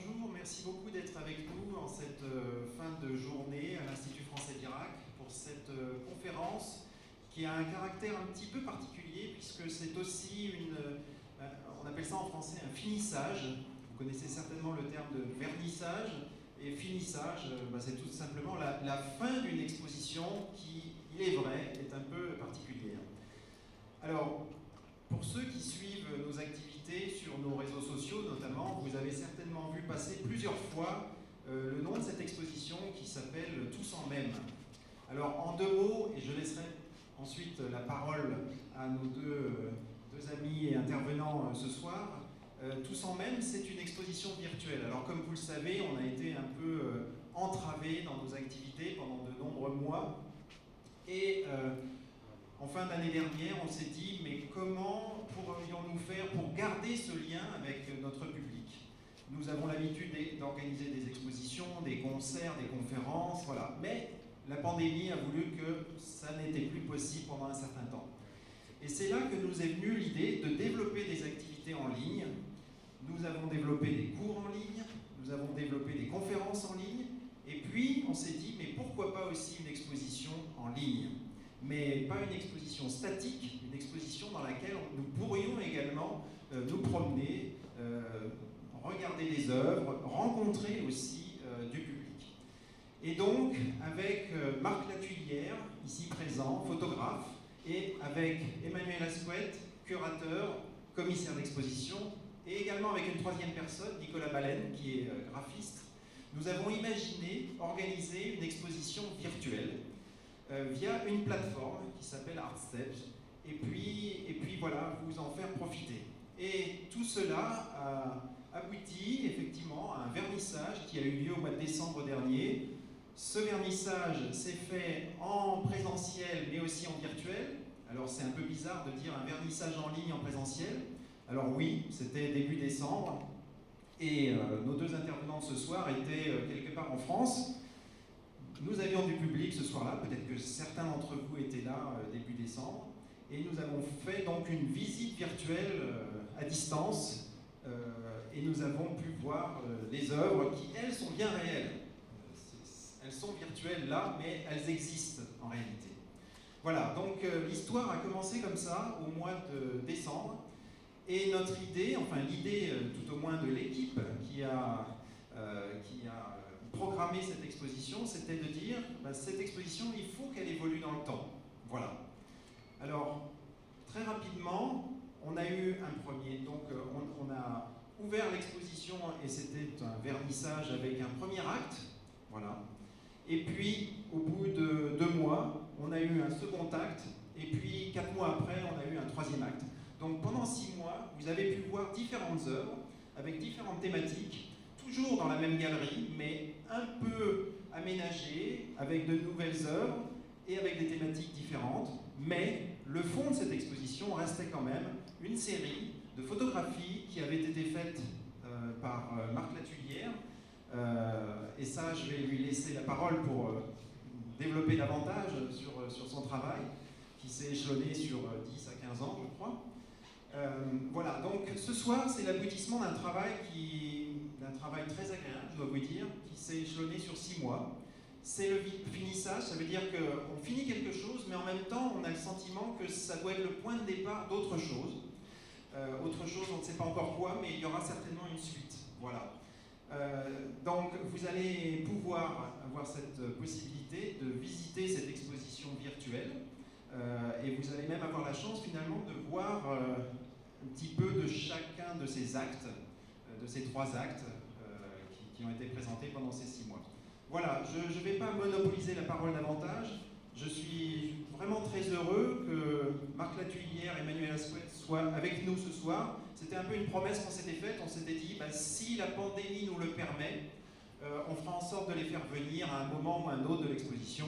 bonjour, merci beaucoup d'être avec nous en cette fin de journée à l'Institut français d'Irak pour cette conférence qui a un caractère un petit peu particulier puisque c'est aussi on appelle ça en français un finissage. Vous connaissez certainement le terme de vernissage et finissage, c'est tout simplement la fin d'une exposition qui, il est vrai, est un peu particulière. Alors, pour ceux qui suivent nos activités sur nos réseaux sociaux notamment, vous avez certainement vu passer plusieurs fois le nom de cette exposition qui s'appelle Tous en même. Alors en deux mots, et je laisserai ensuite la parole à nos deux amis et intervenants ce soir, Tous en même, c'est une exposition virtuelle. Alors comme vous le savez, on a été un peu entravé dans nos activités pendant de nombreux mois et en fin d'année dernière, on s'est dit, mais comment pourrions-nous faire pour garder ce lien avec notre public? Nous avons l'habitude d'organiser des expositions, des concerts, des conférences, voilà. Mais la pandémie a voulu que ça n'était plus possible pendant un certain temps. Et c'est là que nous est venue l'idée de développer des activités en ligne. Nous avons développé des cours en ligne, nous avons développé des conférences en ligne, et puis on s'est dit, mais pourquoi pas aussi une exposition en ligne? Mais pas une exposition statique, une exposition dans laquelle nous pourrions également nous promener, regarder des œuvres, rencontrer aussi du public. Et donc, avec Marc Latullière, ici présent, photographe, et avec Emmanuel Asquette, curateur, commissaire d'exposition, et également avec une troisième personne, Nicolas Baleine, qui est graphiste, nous avons imaginé organiser une exposition virtuelle via une plateforme qui s'appelle ArtSteps, et puis voilà, vous en faire profiter. Et tout cela a abouti effectivement à un vernissage qui a eu lieu au mois de décembre dernier. Ce vernissage s'est fait en présentiel mais aussi en virtuel. Alors c'est un peu bizarre de dire un vernissage en ligne en présentiel. Alors oui, c'était début décembre, et nos deux intervenants ce soir étaient quelque part en France. Nous avions du public ce soir-là, peut-être que certains d'entre vous étaient là début décembre, et nous avons fait donc une visite virtuelle à distance, et nous avons pu voir les œuvres qui, elles, sont bien réelles. Elles sont virtuelles là, mais elles existent en réalité. Voilà, donc l'histoire a commencé comme ça au mois de décembre, et notre idée, enfin l'idée tout au moins de l'équipe qui a programmer cette exposition, c'était de dire, cette exposition, il faut qu'elle évolue dans le temps. Voilà. Alors, très rapidement, on a eu un premier, donc on a ouvert l'exposition et c'était un vernissage avec un premier acte, voilà. Et puis, au bout de 2 mois, on a eu un second acte, et puis 4 mois après, on a eu un troisième acte. Donc pendant 6 mois, vous avez pu voir différentes œuvres avec différentes thématiques, toujours dans la même galerie, mais un peu aménagée, avec de nouvelles œuvres et avec des thématiques différentes. Mais le fond de cette exposition restait quand même une série de photographies qui avaient été faites par Marc Latullière. Et ça, je vais lui laisser la parole pour développer davantage sur son travail, qui s'est échelonné sur 10 à 15 ans, je crois. Voilà, donc ce soir, c'est l'aboutissement d'un travail très agréable, je dois vous dire, qui s'est échelonné sur 6 mois. C'est le finissage, ça veut dire qu'on finit quelque chose, mais en même temps, on a le sentiment que ça doit être le point de départ d'autre chose. Autre chose, on ne sait pas encore quoi, mais il y aura certainement une suite. Voilà. Donc, vous allez pouvoir avoir cette possibilité de visiter cette exposition virtuelle. Et vous allez même avoir la chance finalement de voir un petit peu de chacun de ces actes, de ces 3 actes qui ont été présentés pendant ces 6 mois. Voilà, je ne vais pas monopoliser la parole davantage. Je suis vraiment très heureux que Marc Latullière et Emmanuel Asquette soient avec nous ce soir. C'était un peu une promesse qu'on s'était faite. On s'était dit, si la pandémie nous le permet, on fera en sorte de les faire venir à un moment ou à un autre de l'exposition.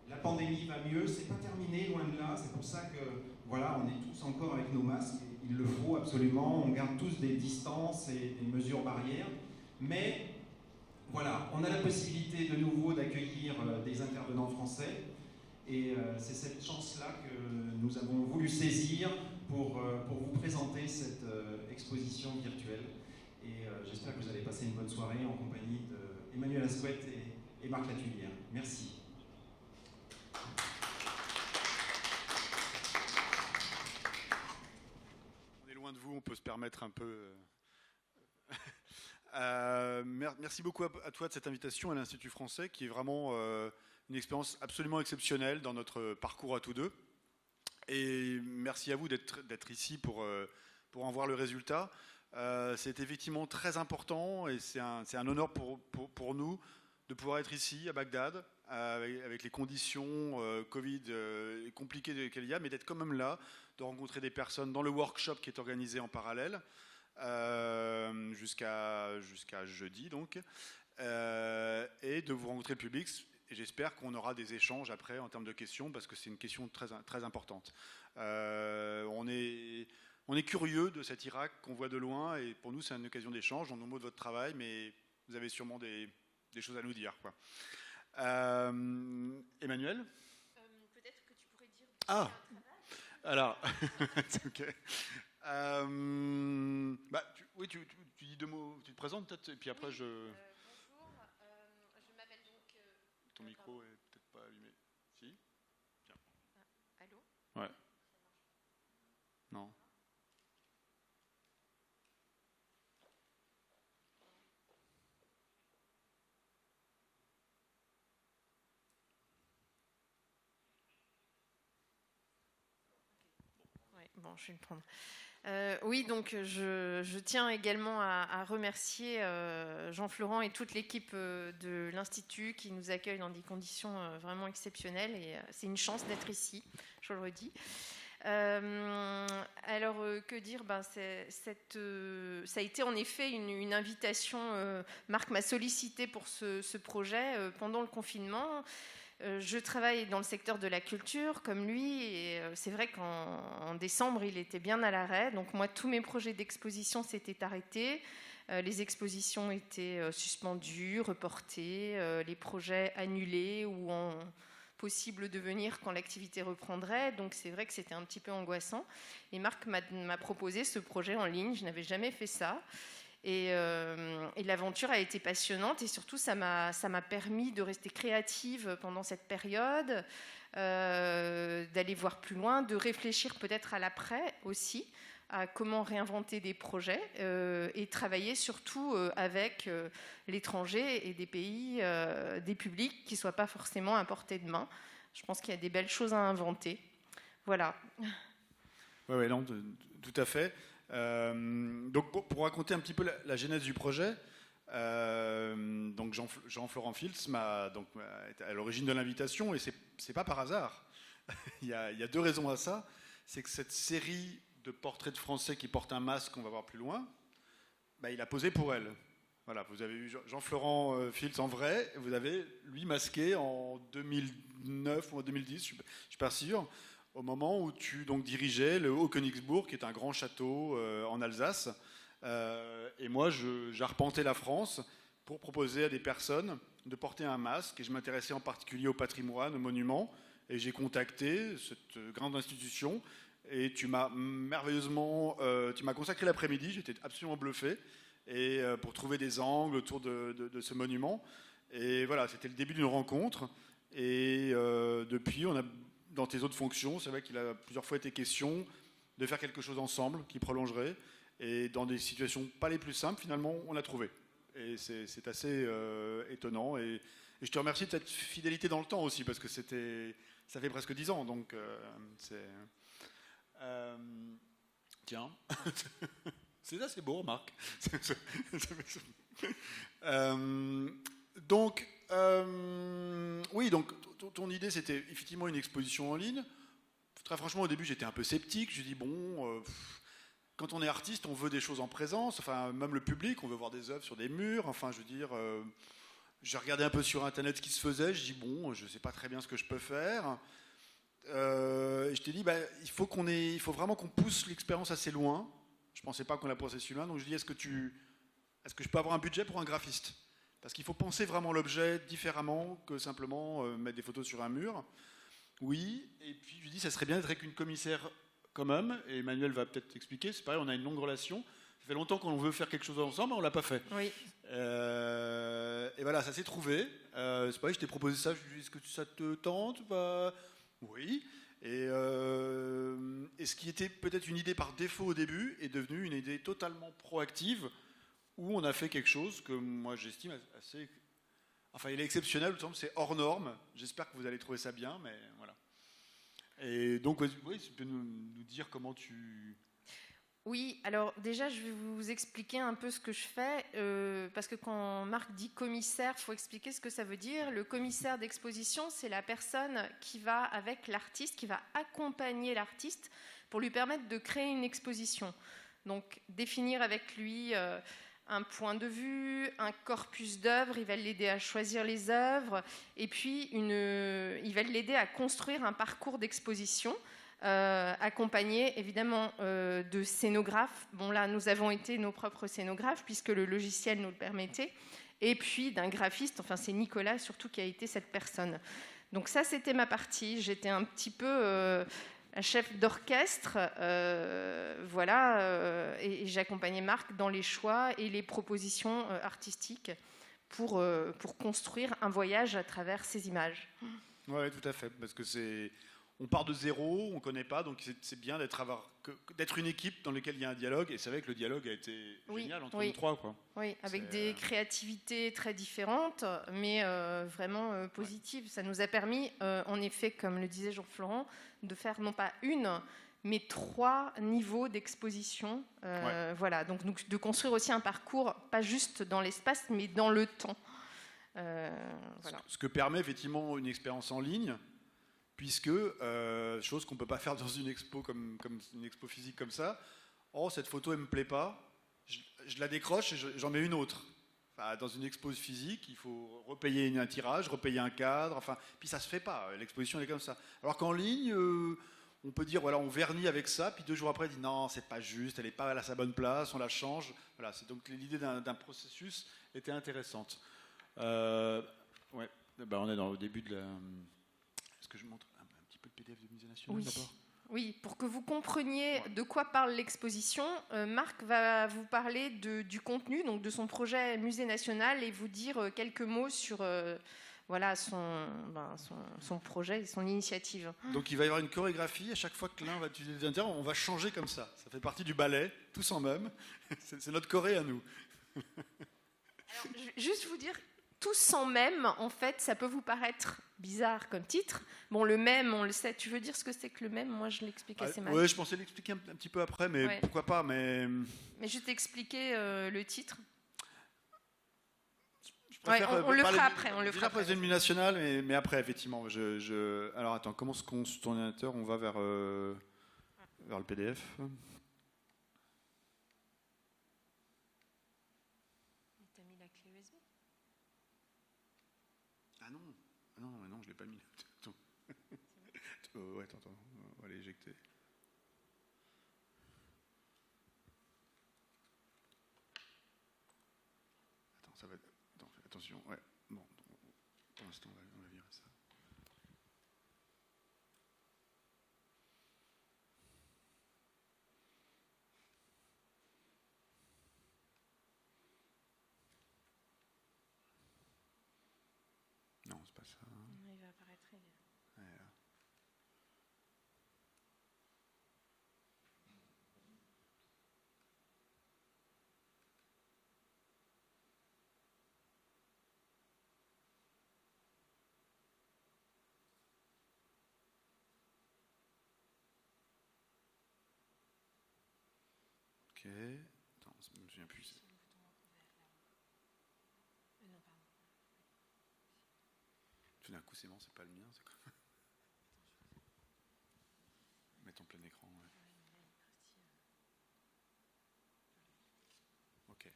La pandémie va mieux, c'est pas terminé, loin de là, c'est pour ça que, voilà, on est tous encore avec nos masques, il le faut absolument, on garde tous des distances et des mesures barrières, mais voilà, on a la possibilité de nouveau d'accueillir des intervenants français, et c'est cette chance-là que nous avons voulu saisir pour vous présenter cette exposition virtuelle, et j'espère que vous allez passer une bonne soirée en compagnie d'Emmanuel Asquette et Marc Latulière. Merci. On est loin de vous, on peut se permettre un peu... merci beaucoup à toi de cette invitation à l'Institut français, qui est vraiment une expérience absolument exceptionnelle dans notre parcours à tous deux. Et merci à vous d'être ici pour en voir le résultat. C'est effectivement très important et c'est un honneur pour nous de pouvoir être ici à Bagdad, avec les conditions Covid compliquées qu'il y a, mais d'être quand même là, de rencontrer des personnes dans le workshop qui est organisé en parallèle, jusqu'à jeudi donc, et de vous rencontrer le public. Et j'espère qu'on aura des échanges après en termes de questions, parce que c'est une question très, très importante. On est curieux de cet Irak qu'on voit de loin, et pour nous c'est une occasion d'échange. On nous mots de votre travail, mais vous avez sûrement des choses à nous dire, quoi. Emmanuel, peut-être que tu pourrais dire... Ah, alors, ok. Oui, tu dis deux mots, tu te présentes peut-être, et puis après je... bonjour, je m'appelle donc... Ton micro est peut-être pas allumé. Si? Bien. Allô? Ouais. Non. Ouais, bon, je vais le prendre. Oui, donc je tiens également à remercier Jean-Florent et toute l'équipe de l'Institut qui nous accueille dans des conditions vraiment exceptionnelles, et c'est une chance d'être ici, je le redis. Alors, que dire, ça a été en effet une invitation. Marc m'a sollicité pour ce projet pendant le confinement. Je travaille dans le secteur de la culture, comme lui, et c'est vrai qu'en décembre, il était bien à l'arrêt. Donc moi, tous mes projets d'exposition s'étaient arrêtés. Les expositions étaient suspendues, reportées, les projets annulés ou possible de venir quand l'activité reprendrait. Donc c'est vrai que c'était un petit peu angoissant. Et Marc m'a proposé ce projet en ligne. Je n'avais jamais fait ça. Et l'aventure a été passionnante, et surtout ça m'a permis de rester créative pendant cette période, d'aller voir plus loin, de réfléchir peut-être à l'après aussi, à comment réinventer des projets, et travailler surtout avec l'étranger et des pays, des publics qui ne soient pas forcément à portée de main. Je pense qu'il y a des belles choses à inventer. Voilà. Oui, non, tout à fait. Donc pour raconter un petit peu la genèse du projet, donc Jean-Florent Filtz est à l'origine de l'invitation, et c'est pas par hasard. il y a deux raisons à ça. C'est que cette série de portraits de Français qui portent un masque, qu'on va voir plus loin, il a posé pour elle. Voilà, vous avez eu Jean-Florent Filtz en vrai, vous avez lui masqué en 2009 ou en 2010, je suis pas sûr, au moment où tu donc dirigeais le Haut-Königsbourg, qui est un grand château en Alsace. Et moi, j'arpentais la France pour proposer à des personnes de porter un masque. Et je m'intéressais en particulier au patrimoine, aux monuments. Et j'ai contacté cette grande institution. Et tu m'as merveilleusement... tu m'as consacré l'après-midi, j'étais absolument bluffé. Et pour trouver des angles autour de ce monument. Et voilà, c'était le début d'une rencontre. Et depuis, on a... Dans tes autres fonctions, c'est vrai qu'il a plusieurs fois été question de faire quelque chose ensemble qui prolongerait. Et dans des situations pas les plus simples, finalement, on l'a trouvé. Et c'est assez étonnant. Et je te remercie de cette fidélité dans le temps aussi, parce que ça fait presque 10 ans. Donc, tiens. C'est assez beau, Marc. Donc, oui, donc ton idée, c'était effectivement une exposition en ligne. Très franchement, au début, j'étais un peu sceptique. Je dis bon, quand on est artiste, on veut des choses en présence. Enfin, même le public, on veut voir des œuvres sur des murs. Enfin, je veux dire, j'ai regardé un peu sur Internet ce qui se faisait. Je dis bon, je sais pas très bien ce que je peux faire. Et je t'ai dit, il faut vraiment qu'on pousse l'expérience assez loin. Je pensais pas qu'on la poussait si loin. Donc je dis, est-ce que je peux avoir un budget pour un graphiste? Parce qu'il faut penser vraiment l'objet différemment que simplement mettre des photos sur un mur. Oui, et puis je lui dis, ça serait bien d'être avec une commissaire quand même, et Emmanuel va peut-être t'expliquer, c'est pareil, on a une longue relation, ça fait longtemps qu'on veut faire quelque chose ensemble, mais on ne l'a pas fait. Oui. Et voilà, ça s'est trouvé. C'est pareil, je t'ai proposé ça, je lui ai dit, est-ce que ça te tente? Bah, oui. Et ce qui était peut-être une idée par défaut au début est devenu une idée totalement proactive où on a fait quelque chose que moi j'estime assez... Enfin, il est exceptionnel, c'est hors norme. J'espère que vous allez trouver ça bien, mais voilà. Et donc, oui, tu peux nous dire comment tu... Oui, alors déjà, je vais vous expliquer un peu ce que je fais, parce que quand Marc dit commissaire, il faut expliquer ce que ça veut dire. Le commissaire d'exposition, c'est la personne qui va avec l'artiste, qui va accompagner l'artiste pour lui permettre de créer une exposition. Donc, définir avec lui un point de vue, un corpus d'œuvres, il va l'aider à choisir les œuvres, et puis il va l'aider à construire un parcours d'exposition. Accompagné évidemment de scénographes. Bon là, nous avons été nos propres scénographes puisque le logiciel nous le permettait. Et puis d'un graphiste, enfin c'est Nicolas surtout qui a été cette personne. Donc ça, c'était ma partie. J'étais un petit peu un chef d'orchestre, voilà, et j'accompagnais Marc dans les choix et les propositions artistiques pour construire un voyage à travers ces images. Oui, tout à fait, parce que c'est... On part de zéro, on ne connaît pas, donc c'est bien d'être une équipe dans laquelle il y a un dialogue, et c'est vrai que le dialogue a été génial entre nous trois. Quoi. Oui, avec des créativités très différentes, mais vraiment positives. Ça nous a permis, en effet, comme le disait Jean-Florent, de faire non pas une, mais 3 niveaux d'exposition. Voilà, donc de construire aussi un parcours, pas juste dans l'espace, mais dans le temps. Voilà. Ce que permet effectivement une expérience en ligne, puisque, chose qu'on ne peut pas faire dans une expo comme une expo physique comme ça, cette photo elle ne me plaît pas, je la décroche et j'en mets une autre. Enfin, dans une expo physique, il faut repayer un tirage, repayer un cadre, enfin, puis ça ne se fait pas, l'exposition elle est comme ça. Alors qu'en ligne, on peut dire, voilà, on vernit avec ça, puis 2 jours après, on dit non, c'est pas juste, elle n'est pas à sa bonne place, on la change. Voilà, donc l'idée d'un processus était intéressante. Ouais, ben, on est au début de la... Est-ce que je montre un petit peu le PDF de Musée National d'abord ? Oui, pour que vous compreniez de quoi parle l'exposition, Marc va vous parler du contenu, donc de son projet Musée National, et vous dire quelques mots sur voilà, son projet et son initiative. Donc il va y avoir une chorégraphie, à chaque fois que l'un va utiliser des intérêts, on va changer comme ça. Ça fait partie du ballet, tous en même. C'est notre choré à nous. Alors, juste vous dire... Tous sans même, en fait, ça peut vous paraître bizarre comme titre. Bon, le même, on le sait. Tu veux dire ce que c'est que le même? Moi, je l'explique assez mal. Oui, je pensais l'expliquer un petit peu après, mais pourquoi pas. Mais je t'ai expliqué le titre. On le fera après. On le fera après. Déjà pas national, mais après, effectivement. Alors, attends, comment est-ce qu'on sur ton ordinateur, on va vers le PDF? Non, je l'ai pas mis. Attends. Attends, on va l'éjecter. Attends, ça va être... attention, ouais. Bon, pour l'instant, on va virer ça. Non, c'est pas ça. Il va apparaître. Ok. Attends, je me souviens plus. Tout d'un coup, c'est bon, c'est pas le mien. C'est quoi? Mettre en plein écran. Ouais. Ok.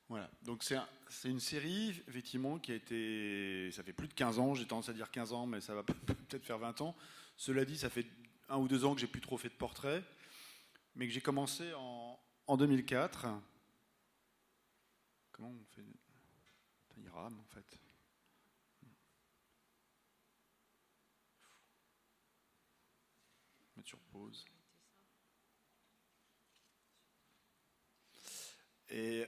Voilà. Donc c'est une série, effectivement, qui a été... Ça fait plus de 15 ans, j'ai tendance à dire 15 ans, mais ça va peut-être faire 20 ans. Cela dit, ça fait 1 ou 2 ans que j'ai plus trop fait de portraits, mais que j'ai commencé en 2004. Comment on fait? Il rame, en fait. Mettre sur pause. Et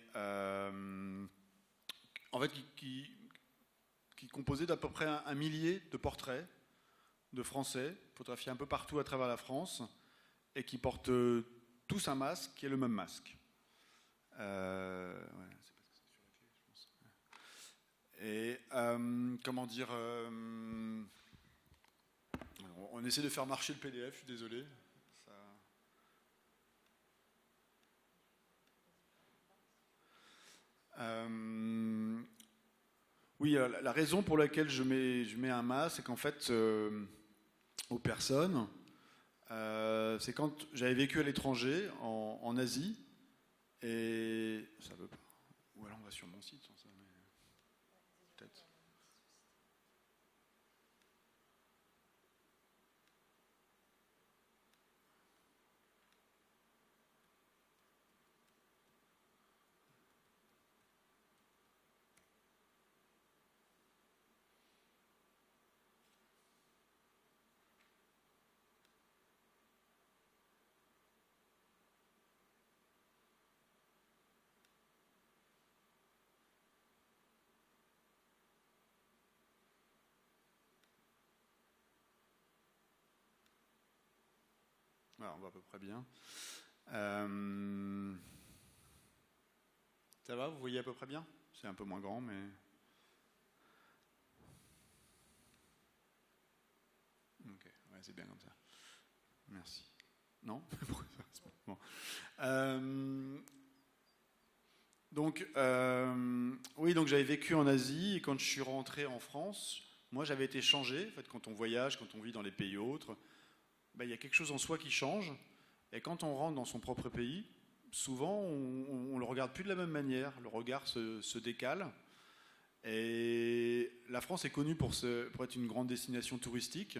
en fait, qui composait d'à peu près un millier de portraits de Français, photographiés un peu partout à travers la France, et qui portent tous un masque qui est le même masque. Ouais, c'est parce que c'est sur la clé, je pense. Et comment dire, on essaie de faire marcher le PDF, je suis désolé. Ça... Oui, la raison pour laquelle je mets un masque, c'est qu'en fait, aux personnes, c'est quand j'avais vécu à l'étranger, en Asie, et ça veut pas. Ou alors on va sur mon site, sans ça, mais peut-être. Voilà, on va à peu près bien. Ça va, vous voyez à peu près bien? C'est un peu moins grand, mais... Ok, ouais, c'est bien comme ça. Merci. Non? Bon. Donc, oui, donc j'avais vécu en Asie, et quand je suis rentré en France, moi j'avais été changé. En fait, quand on voyage, quand on vit dans les pays autres, ben, il y a quelque chose en soi qui change. Et quand on rentre dans son propre pays, souvent on ne le regarde plus de la même manière. Le regard se décale. Et la France est connue pour être une grande destination touristique.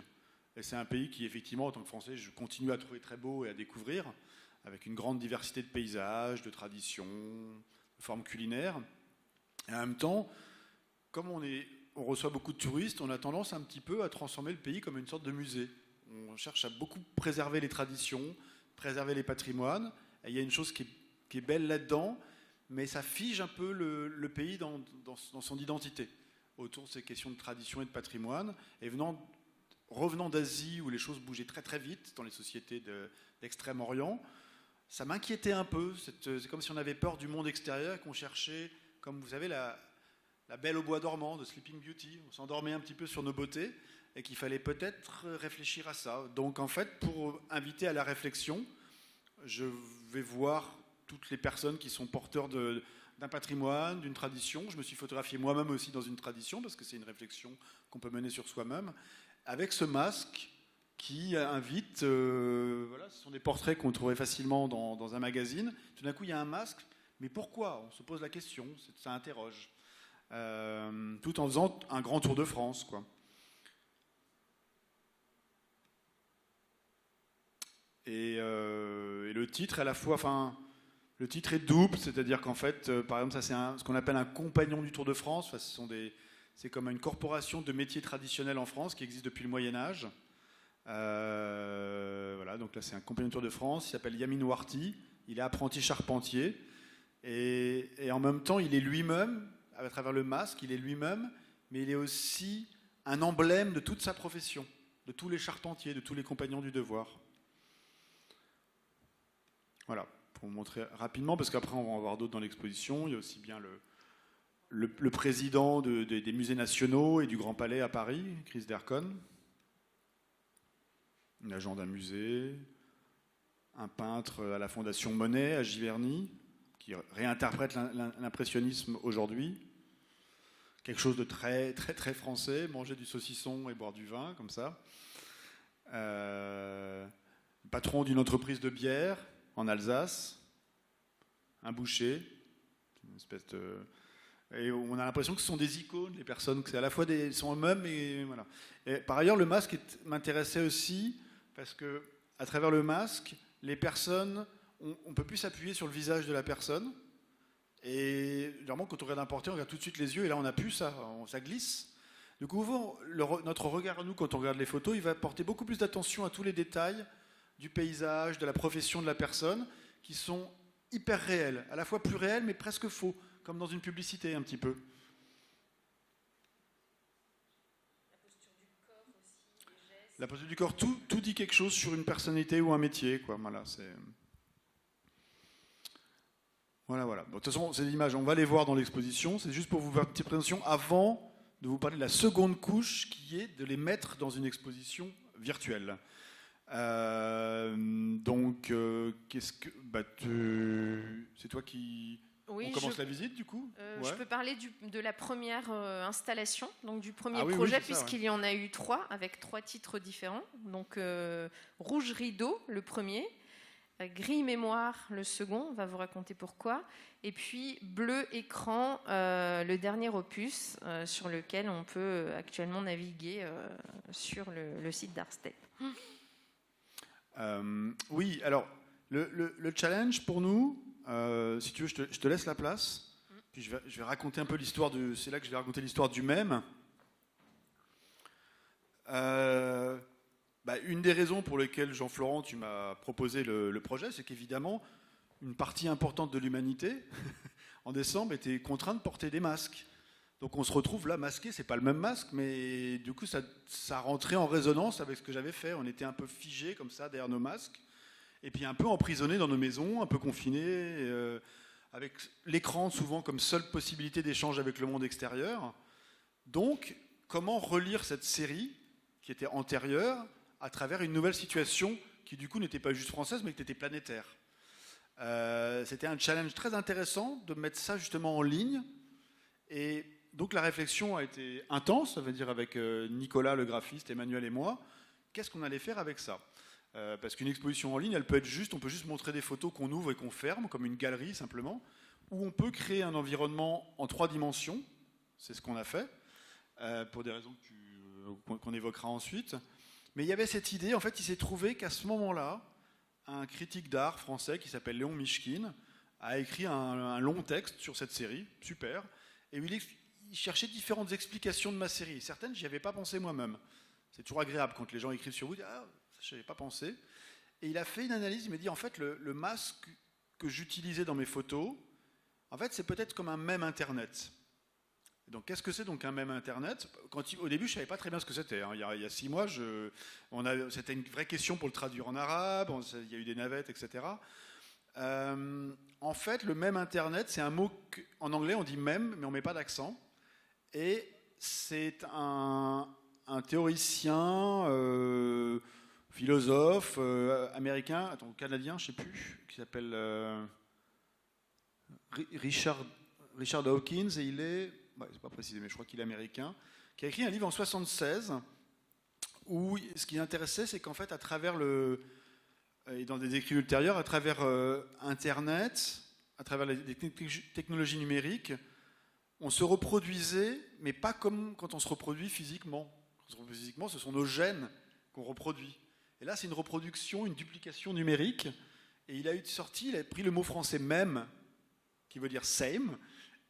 Et c'est un pays qui, effectivement, en tant que Français, je continue à trouver très beau et à découvrir, avec une grande diversité de paysages, de traditions, de formes culinaires. Et en même temps, comme on reçoit beaucoup de touristes, on a tendance un petit peu à transformer le pays comme une sorte de musée. On cherche à beaucoup préserver les traditions, préserver les patrimoines. Et il y a une chose qui est belle là-dedans, mais ça fige un peu le pays dans son identité, autour de ces questions de tradition et de patrimoine. Et revenant d'Asie, où les choses bougeaient très très vite, dans les sociétés d'Extrême-Orient, ça m'inquiétait un peu. C'est comme si on avait peur du monde extérieur et qu'on cherchait, comme vous savez, la Belle au bois dormant de Sleeping Beauty. On s'endormait un petit peu sur nos beautés et qu'il fallait peut-être réfléchir à ça. Donc en fait, pour inviter à la réflexion, je vais voir toutes les personnes qui sont porteurs d'un patrimoine, d'une tradition. Je me suis photographié moi-même aussi dans une tradition, parce que c'est une réflexion qu'on peut mener sur soi-même, avec ce masque qui invite, voilà, ce sont des portraits qu'on trouverait facilement dans un magazine. Tout d'un coup, il y a un masque, mais pourquoi? On se pose la question, ça interroge. Tout en faisant un grand tour de France, quoi. Et le titre, à la fois, enfin, le titre est double, c'est-à-dire qu'en fait, par exemple, ça c'est ce qu'on appelle un compagnon du Tour de France. Enfin, c'est comme une corporation de métiers traditionnels en France qui existe depuis le Moyen-Âge. Voilà, donc là c'est un compagnon du Tour de France, il s'appelle Yamin Warti, il est apprenti charpentier, et en même temps il est lui-même, à travers le masque, il est lui-même, mais il est aussi un emblème de toute sa profession, de tous les charpentiers, de tous les compagnons du devoir. Voilà, pour vous montrer rapidement, parce qu'après on va en voir d'autres dans l'exposition. Il y a aussi bien le président des musées nationaux et du Grand Palais à Paris, Chris Dercon, un agent d'un musée, un peintre à la Fondation Monet à Giverny, qui réinterprète l'impressionnisme aujourd'hui. Quelque chose de très, très, très français, manger du saucisson et boire du vin, comme ça. Patron d'une entreprise de bière en Alsace, un boucher, une espèce de... Et on a l'impression que ce sont des icônes, les personnes, que c'est à la fois sont eux-mêmes et voilà. Et par ailleurs, le masque m'intéressait aussi parce que à travers le masque, les personnes, on peut plus s'appuyer sur le visage de la personne. Et généralement, quand on regarde un portrait, on regarde tout de suite les yeux, et là, on n'a plus ça, ça glisse. Du coup, notre regard à nous, quand on regarde les photos, il va porter beaucoup plus d'attention à tous les détails du paysage, de la profession de la personne, qui sont hyper réels, à la fois plus réels, mais presque faux, comme dans une publicité un petit peu. La posture du corps, tout dit quelque chose sur une personnalité ou un métier, quoi. Voilà, c'est... Voilà. Bon, de toute façon, c'est l'image. On va les voir dans l'exposition. C'est juste pour vous faire une petite présentation avant de vous parler de la seconde couche, qui est de les mettre dans une exposition virtuelle. Donc, qu'est-ce que... c'est toi qui... Oui, on commence la visite, du coup Je peux parler de la première installation, donc du premier oui, projet, oui, puisqu'il y en a eu 3, avec 3 titres différents. Donc, Rouge Rideau, le premier, Gris Mémoire, le second, on va vous raconter pourquoi, et puis Bleu Écran, le dernier opus, sur lequel on peut actuellement naviguer sur le site d'Artstep. Oui, alors, le challenge pour nous, si tu veux, je te laisse la place. Puis je vais raconter un peu l'histoire c'est là que je vais raconter l'histoire du même. Une des raisons pour lesquelles, Jean-Florent, tu m'as proposé le projet, c'est qu'évidemment, une partie importante de l'humanité, en décembre, était contrainte de porter des masques. Donc on se retrouve là masqué, c'est pas le même masque, mais du coup ça rentrait en résonance avec ce que j'avais fait. On était un peu figés comme ça derrière nos masques, et puis un peu emprisonnés dans nos maisons, un peu confinés, avec l'écran souvent comme seule possibilité d'échange avec le monde extérieur. Donc comment relire cette série qui était antérieure à travers une nouvelle situation qui du coup n'était pas juste française mais qui était planétaire. C'était un challenge très intéressant de mettre ça justement en ligne, et donc la réflexion a été intense, ça veut dire avec Nicolas le graphiste, Emmanuel et moi, qu'est-ce qu'on allait faire avec ça, parce qu'une exposition en ligne, elle peut être juste, on peut juste montrer des photos qu'on ouvre et qu'on ferme, comme une galerie simplement, ou on peut créer un environnement en 3 dimensions, c'est ce qu'on a fait, pour des raisons qu'on évoquera ensuite. Mais il y avait cette idée, en fait il s'est trouvé qu'à ce moment-là, un critique d'art français qui s'appelle Léon Mishkin a écrit un long texte sur cette série, super, et où il cherchait différentes explications de ma série. Certaines, j'y avais pas pensé moi-même. C'est toujours agréable quand les gens écrivent sur vous, ah, ça je n'y avais pas pensé. Et il a fait une analyse, il m'a dit, en fait, le masque que j'utilisais dans mes photos, en fait, c'est peut-être comme un mème Internet. Donc, qu'est-ce que c'est donc un mème Internet ? Au début, je ne savais pas très bien ce que c'était. Hein. Il y a 6 mois, c'était une vraie question pour le traduire en arabe, il y a eu des navettes, etc. En fait, le mème Internet, c'est un mot qu'en anglais, on dit mème, mais on ne met pas d'accent. Et c'est un théoricien, philosophe, américain, canadien, je ne sais plus, qui s'appelle Richard Dawkins, et il est... c'est pas précisé, mais je crois qu'il est américain, qui a écrit un livre en 1976 où ce qui l'intéressait, c'est qu'en fait, à travers et dans des écrits ultérieurs, à travers Internet, à travers les technologies numériques, on se reproduisait, mais pas comme quand on se reproduit physiquement. Quand on se reproduit physiquement, ce sont nos gènes qu'on reproduit. Et là, c'est une reproduction, une duplication numérique. Et il a pris le mot français même, qui veut dire same,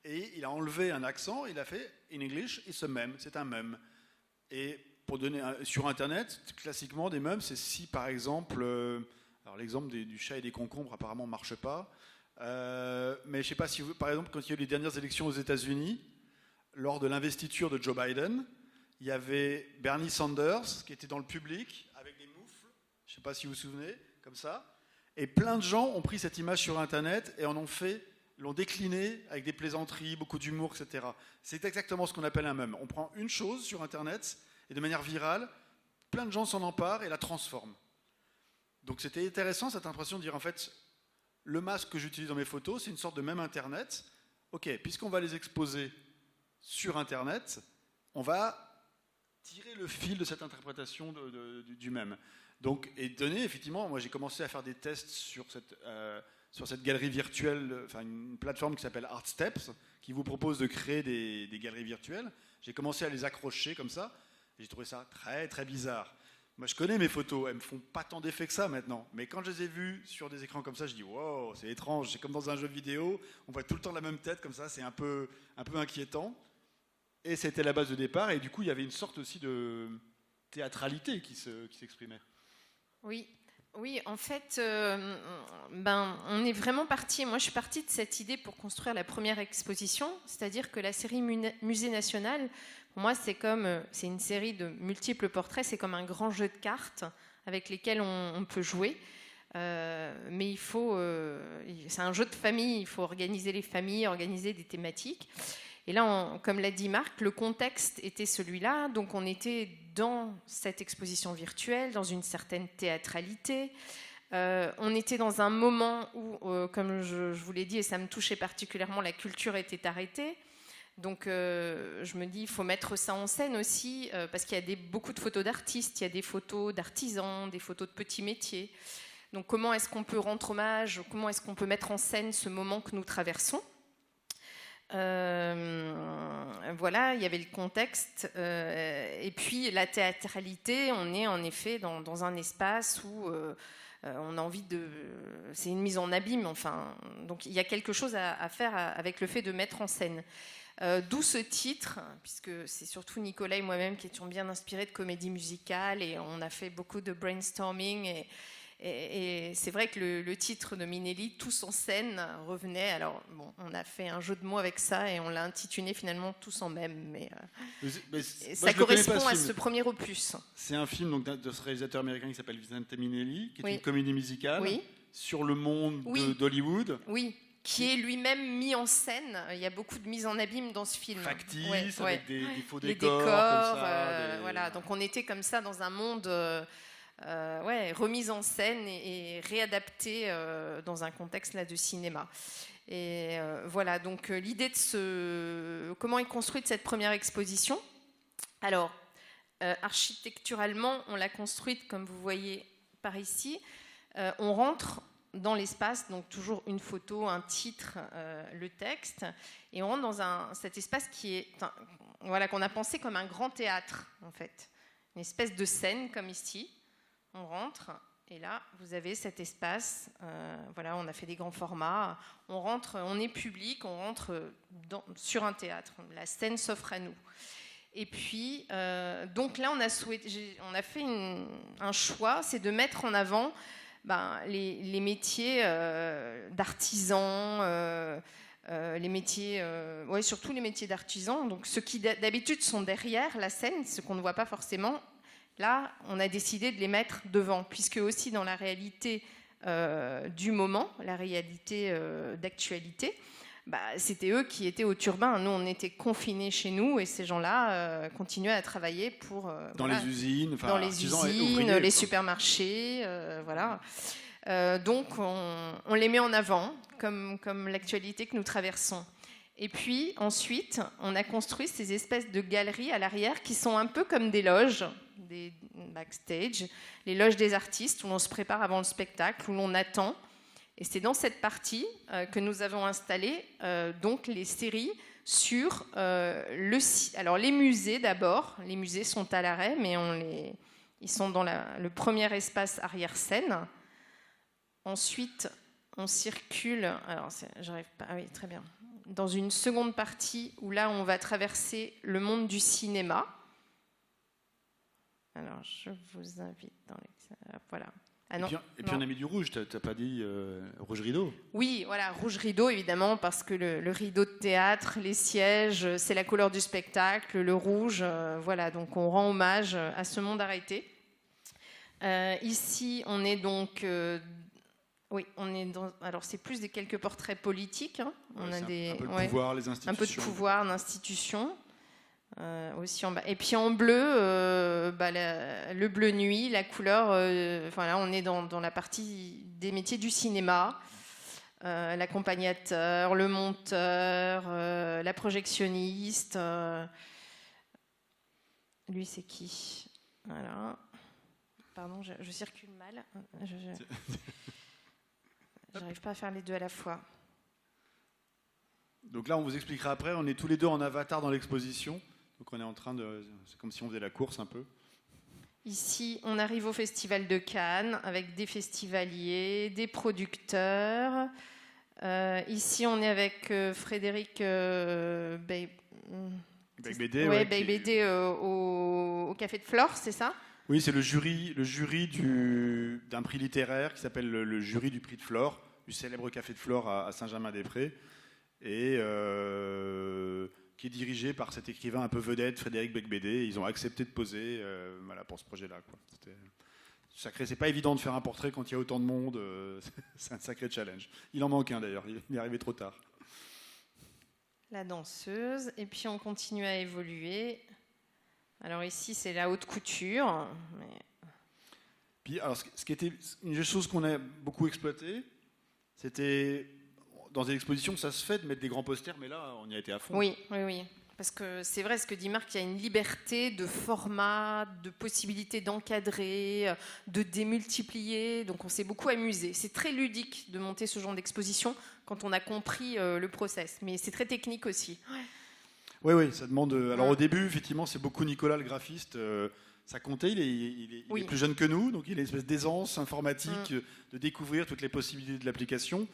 et il a enlevé un accent, il a fait in English, it's a meme, c'est un meme. Et pour donner sur Internet, classiquement des mèmes, c'est si par exemple, alors l'exemple du chat et des concombres apparemment ne marche pas, mais je ne sais pas si par exemple quand il y a eu les dernières élections aux États-Unis, lors de l'investiture de Joe Biden, il y avait Bernie Sanders qui était dans le public avec des moufles, je ne sais pas si vous vous souvenez, comme ça, et plein de gens ont pris cette image sur Internet et l'ont décliné avec des plaisanteries, beaucoup d'humour, etc. C'est exactement ce qu'on appelle un mème. On prend une chose sur Internet et de manière virale, plein de gens s'en emparent et la transforment. Donc c'était intéressant cette impression de dire en fait, le masque que j'utilise dans mes photos, c'est une sorte de mème Internet. Ok, puisqu'on va les exposer sur Internet, on va tirer le fil de cette interprétation du mème. Donc, et donner, effectivement, moi j'ai commencé à faire des tests sur cette galerie virtuelle, enfin une plateforme qui s'appelle Artsteps, qui vous propose de créer des galeries virtuelles. J'ai commencé à les accrocher comme ça, et j'ai trouvé ça très très bizarre. Moi je connais mes photos, elles me font pas tant d'effets que ça maintenant, mais quand je les ai vues sur des écrans comme ça, je dis wow, c'est étrange, c'est comme dans un jeu vidéo, on voit tout le temps la même tête comme ça, c'est un peu inquiétant. Et c'était la base de départ, et du coup il y avait une sorte aussi de théâtralité qui s'exprimait. Oui. Oui, en fait, on est vraiment parti. Moi, je suis partie de cette idée pour construire la première exposition, c'est-à-dire que la série Musée National, pour moi, c'est une série de multiples portraits, c'est comme un grand jeu de cartes avec lesquels on peut jouer. Mais c'est un jeu de famille, il faut organiser les familles, organiser des thématiques. Et là, comme l'a dit Marc, le contexte était celui-là. Donc, on était dans cette exposition virtuelle, dans une certaine théâtralité. On était dans un moment où, comme je vous l'ai dit, et ça me touchait particulièrement, la culture était arrêtée. Donc, je me dis, il faut mettre ça en scène aussi, parce qu'il y a beaucoup de photos d'artistes, il y a des photos d'artisans, des photos de petits métiers. Donc, comment est-ce qu'on peut rendre hommage, comment est-ce qu'on peut mettre en scène ce moment que nous traversons ? Voilà, il y avait le contexte et puis la théâtralité. On est en effet dans un espace où on a envie c'est une mise en abîme, enfin, donc il y a quelque chose à faire avec le fait de mettre en scène, d'où ce titre, puisque c'est surtout Nicolas et moi-même qui étions bien inspirés de comédie musicale et on a fait beaucoup de brainstorming et c'est vrai que le titre de Minelli, Tous en scène, revenait. Alors, bon, on a fait un jeu de mots avec ça et on l'a intitulé finalement Tous en même. Mais ça correspond à ce premier opus. C'est un film donc, de ce réalisateur américain qui s'appelle Vicente Minelli, qui est une comédie musicale sur le monde d'Hollywood. Oui, qui est lui-même mis en scène. Il y a beaucoup de mise en abîme dans ce film. Factice, avec des faux décors. Comme ça, voilà. Donc on était comme ça dans un monde... remise en scène et réadaptée dans un contexte là, de cinéma. Et voilà, donc l'idée de comment est construite cette première exposition. Alors, architecturalement, on l'a construite, comme vous voyez par ici. On rentre dans l'espace, donc toujours une photo, un titre, le texte, et on rentre dans cet espace qu'on a pensé comme un grand théâtre, en fait. Une espèce de scène, comme ici. On rentre et là, vous avez cet espace. Voilà, on a fait des grands formats. On rentre, on est public, on rentre sur un théâtre. La scène s'offre à nous. Et puis, donc là, on a fait un choix, c'est de mettre en avant les métiers d'artisans, les métiers, surtout les métiers d'artisans. Donc, ceux qui d'habitude sont derrière la scène, ce qu'on ne voit pas forcément. Là, on a décidé de les mettre devant, puisque aussi dans la réalité du moment, la réalité d'actualité, c'était eux qui étaient au turbin. Nous, on était confinés chez nous et ces gens-là continuaient à travailler dans les usines, les supermarchés, voilà. Donc, on les met en avant comme l'actualité que nous traversons. Et puis, ensuite, on a construit ces espèces de galeries à l'arrière qui sont un peu comme des loges, des backstage, les loges des artistes où l'on se prépare avant le spectacle, où l'on attend. Et c'est dans cette partie que nous avons installé donc les séries sur alors les musées d'abord. Les musées sont à l'arrêt, mais ils sont dans le premier espace arrière-scène. Ensuite, on circule. Alors, j'arrive pas. Ah oui, très bien. Dans une seconde partie où là, on va traverser le monde du cinéma. Alors, je vous invite dans les... Voilà. Ah non, et puis on a mis du rouge, t'as pas dit rouge rideau? Oui, voilà, rouge rideau, évidemment, parce que le rideau de théâtre, les sièges, c'est la couleur du spectacle, le rouge, voilà, donc on rend hommage à ce monde arrêté. Ici, on est donc... oui, on est dans... Alors, c'est plus quelques portraits politiques. Hein. On a un peu de pouvoir, les institutions. Un peu de pouvoir, d'institutions. Aussi en bas. Et puis en bleu, le bleu nuit, la couleur... là, on est dans la partie des métiers du cinéma. L'accompagnateur, le monteur, la projectionniste. Lui, c'est qui? Voilà. Pardon, je circule mal. J'arrive pas à faire les deux à la fois. Donc là, on vous expliquera après. On est tous les deux en avatar dans l'exposition. Donc on est en train de... C'est comme si on faisait la course un peu. Ici, on arrive au Festival de Cannes avec des festivaliers, des producteurs. Ici, on est avec Frédéric Beigbeder, Beigbeder au Café de Flore, c'est ça? Oui, c'est le jury d'un prix littéraire qui s'appelle le jury du prix de Flore, du célèbre café de Flore à Saint-Germain-des-Prés, et qui est dirigé par cet écrivain un peu vedette, Frédéric Beigbeder. Ils ont accepté de poser pour ce projet-là. C'est pas évident de faire un portrait quand il y a autant de monde, c'est un sacré challenge. Il en manque un d'ailleurs, il est arrivé trop tard. La danseuse, et puis on continue à évoluer. Alors ici, c'est la haute couture. Puis, alors, ce qui était une chose qu'on a beaucoup exploitée, c'était dans des expositions, ça se fait de mettre des grands posters, mais là, on y a été à fond. Oui. Parce que c'est vrai, ce que dit Marc, il y a une liberté de format, de possibilité d'encadrer, de démultiplier. Donc on s'est beaucoup amusé. C'est très ludique de monter ce genre d'exposition quand on a compris le process. Mais c'est très technique aussi. Oui, ça demande... Alors au début, effectivement, c'est beaucoup Nicolas, le graphiste. Ça comptait, il est plus jeune que nous, donc il a une espèce d'aisance informatique de découvrir toutes les possibilités de l'application.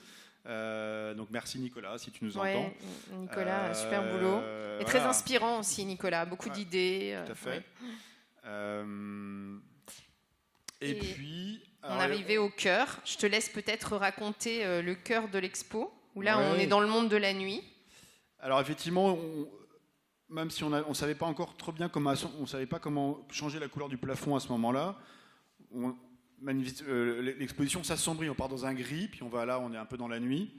Donc merci Nicolas, si tu nous entends. Nicolas, super boulot. Et très inspirant aussi, Nicolas, beaucoup d'idées. Tout à fait. Et puis... On est arrivé au cœur. Je te laisse peut-être raconter le cœur de l'expo, où là on est dans le monde de la nuit. Alors effectivement, même si on ne savait pas encore trop bien on savait pas comment changer la couleur du plafond à ce moment-là, l'exposition s'assombrit, on part dans un gris, puis on est un peu dans la nuit.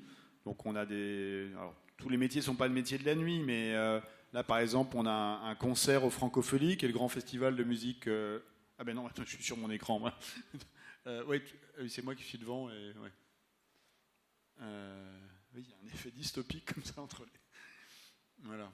Donc on a alors, tous les métiers ne sont pas le métier de la nuit, mais là par exemple on a un concert au Francophonie, qui est le grand festival de musique. Ah ben non, attends, je suis sur mon écran, moi. C'est moi qui suis devant. Oui, il y a un effet dystopique comme ça entre les... Voilà.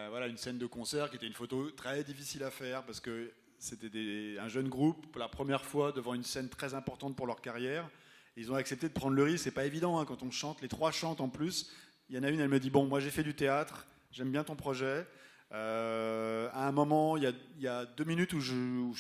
Voilà, une scène de concert qui était une photo très difficile à faire parce que c'était un jeune groupe pour la première fois devant une scène très importante pour leur carrière. Ils ont accepté de prendre le risque. C'est pas évident quand on chante. Les trois chantent en plus. Il y en a une, elle me dit bon, moi j'ai fait du théâtre, j'aime bien ton projet. À un moment, il y a 2 minutes une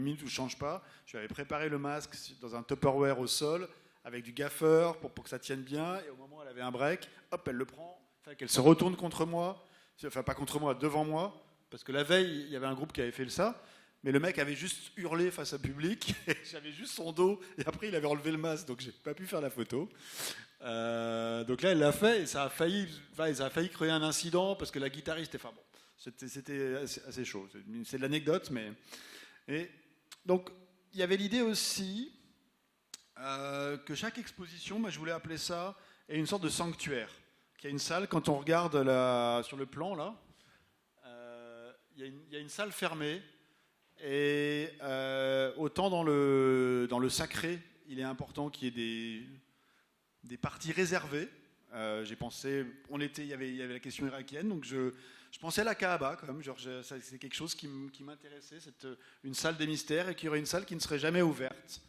minute où je change pas. Je lui avais préparé le masque dans un Tupperware au sol avec du gaffeur pour que ça tienne bien. Et au moment où elle avait un break, hop, elle le prend. Qu'elle se retourne contre moi, enfin pas contre moi, devant moi, parce que la veille, il y avait un groupe qui avait fait ça, mais le mec avait juste hurlé face au public, et j'avais juste son dos, et après il avait enlevé le masque, donc j'ai pas pu faire la photo. Donc là, elle l'a fait, et ça a failli créer un incident, parce que la guitariste, c'était assez chaud. C'est de l'anecdote, mais... Et donc, il y avait l'idée aussi que chaque exposition, moi je voulais appeler ça, est une sorte de sanctuaire. Il y a une salle, quand on regarde sur le plan, là, il y a une salle fermée, et autant dans le sacré, il est important qu'il y ait des parties réservées. J'ai pensé, il y avait la question irakienne, donc je pensais à la Kaaba, quand même, c'est quelque chose qui m'intéressait, une salle des mystères, et qu'il y aurait une salle qui ne serait jamais ouverte,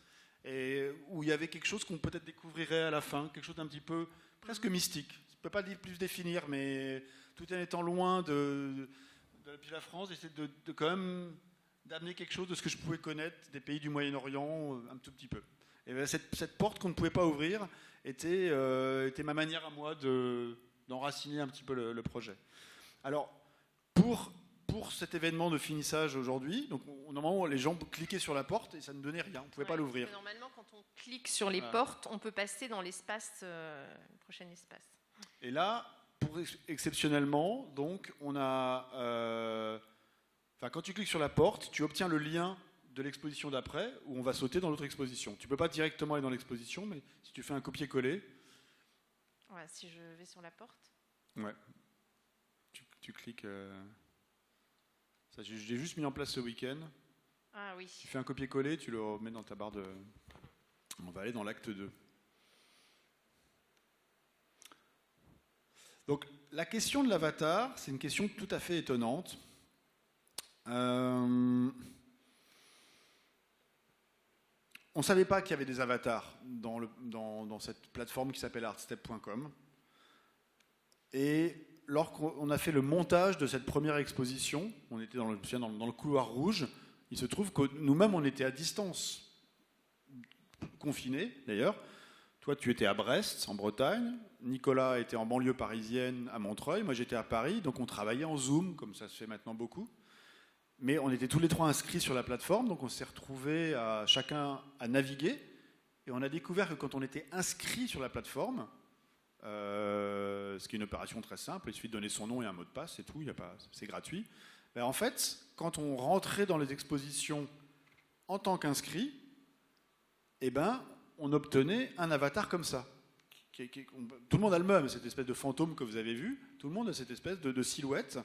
et où il y avait quelque chose qu'on peut-être découvrirait à la fin, quelque chose d'un petit peu presque mystique. Je ne peux pas plus définir, mais tout en étant loin de la France, j'essaie de quand même d'amener quelque chose de ce que je pouvais connaître des pays du Moyen-Orient un tout petit peu. Et bien, cette porte qu'on ne pouvait pas ouvrir était ma manière à moi d'enraciner un petit peu le projet. Alors, pour cet événement de finissage aujourd'hui, donc normalement les gens cliquaient sur la porte et ça ne donnait rien, on ne pouvait pas l'ouvrir. Normalement, quand on clique sur les portes, on peut passer dans l'espace, le prochain espace. Et là, exceptionnellement, donc on a, quand tu cliques sur la porte, tu obtiens le lien de l'exposition d'après où on va sauter dans l'autre exposition. Tu ne peux pas directement aller dans l'exposition, mais si tu fais un copier-coller. Ouais, si je vais sur la porte. Ouais. Tu cliques. Ça, j'ai juste mis en place ce week-end. Ah oui. Tu fais un copier-coller, tu le remets dans ta barre de. On va aller dans l'acte 2. Donc, la question de l'avatar, c'est une question tout à fait étonnante. On ne savait pas qu'il y avait des avatars dans cette plateforme qui s'appelle artstep.com. Et lorsqu'on a fait le montage de cette première exposition, on était dans le couloir rouge, il se trouve que nous-mêmes, on était à distance, confinés d'ailleurs, Toi, tu étais à Brest, en Bretagne. Nicolas était en banlieue parisienne, à Montreuil. Moi, j'étais à Paris. Donc, on travaillait en Zoom, comme ça se fait maintenant beaucoup. Mais on était tous les trois inscrits sur la plateforme. Donc, on s'est retrouvés chacun à naviguer. Et on a découvert que quand on était inscrit sur la plateforme, ce qui est une opération très simple, il suffit de donner son nom et un mot de passe, c'est tout, c'est gratuit. Ben, en fait, quand on rentrait dans les expositions en tant qu'inscrit, eh ben, on obtenait un avatar comme ça. Tout le monde a le même, cette espèce de fantôme que vous avez vu, tout le monde a cette espèce de silhouette,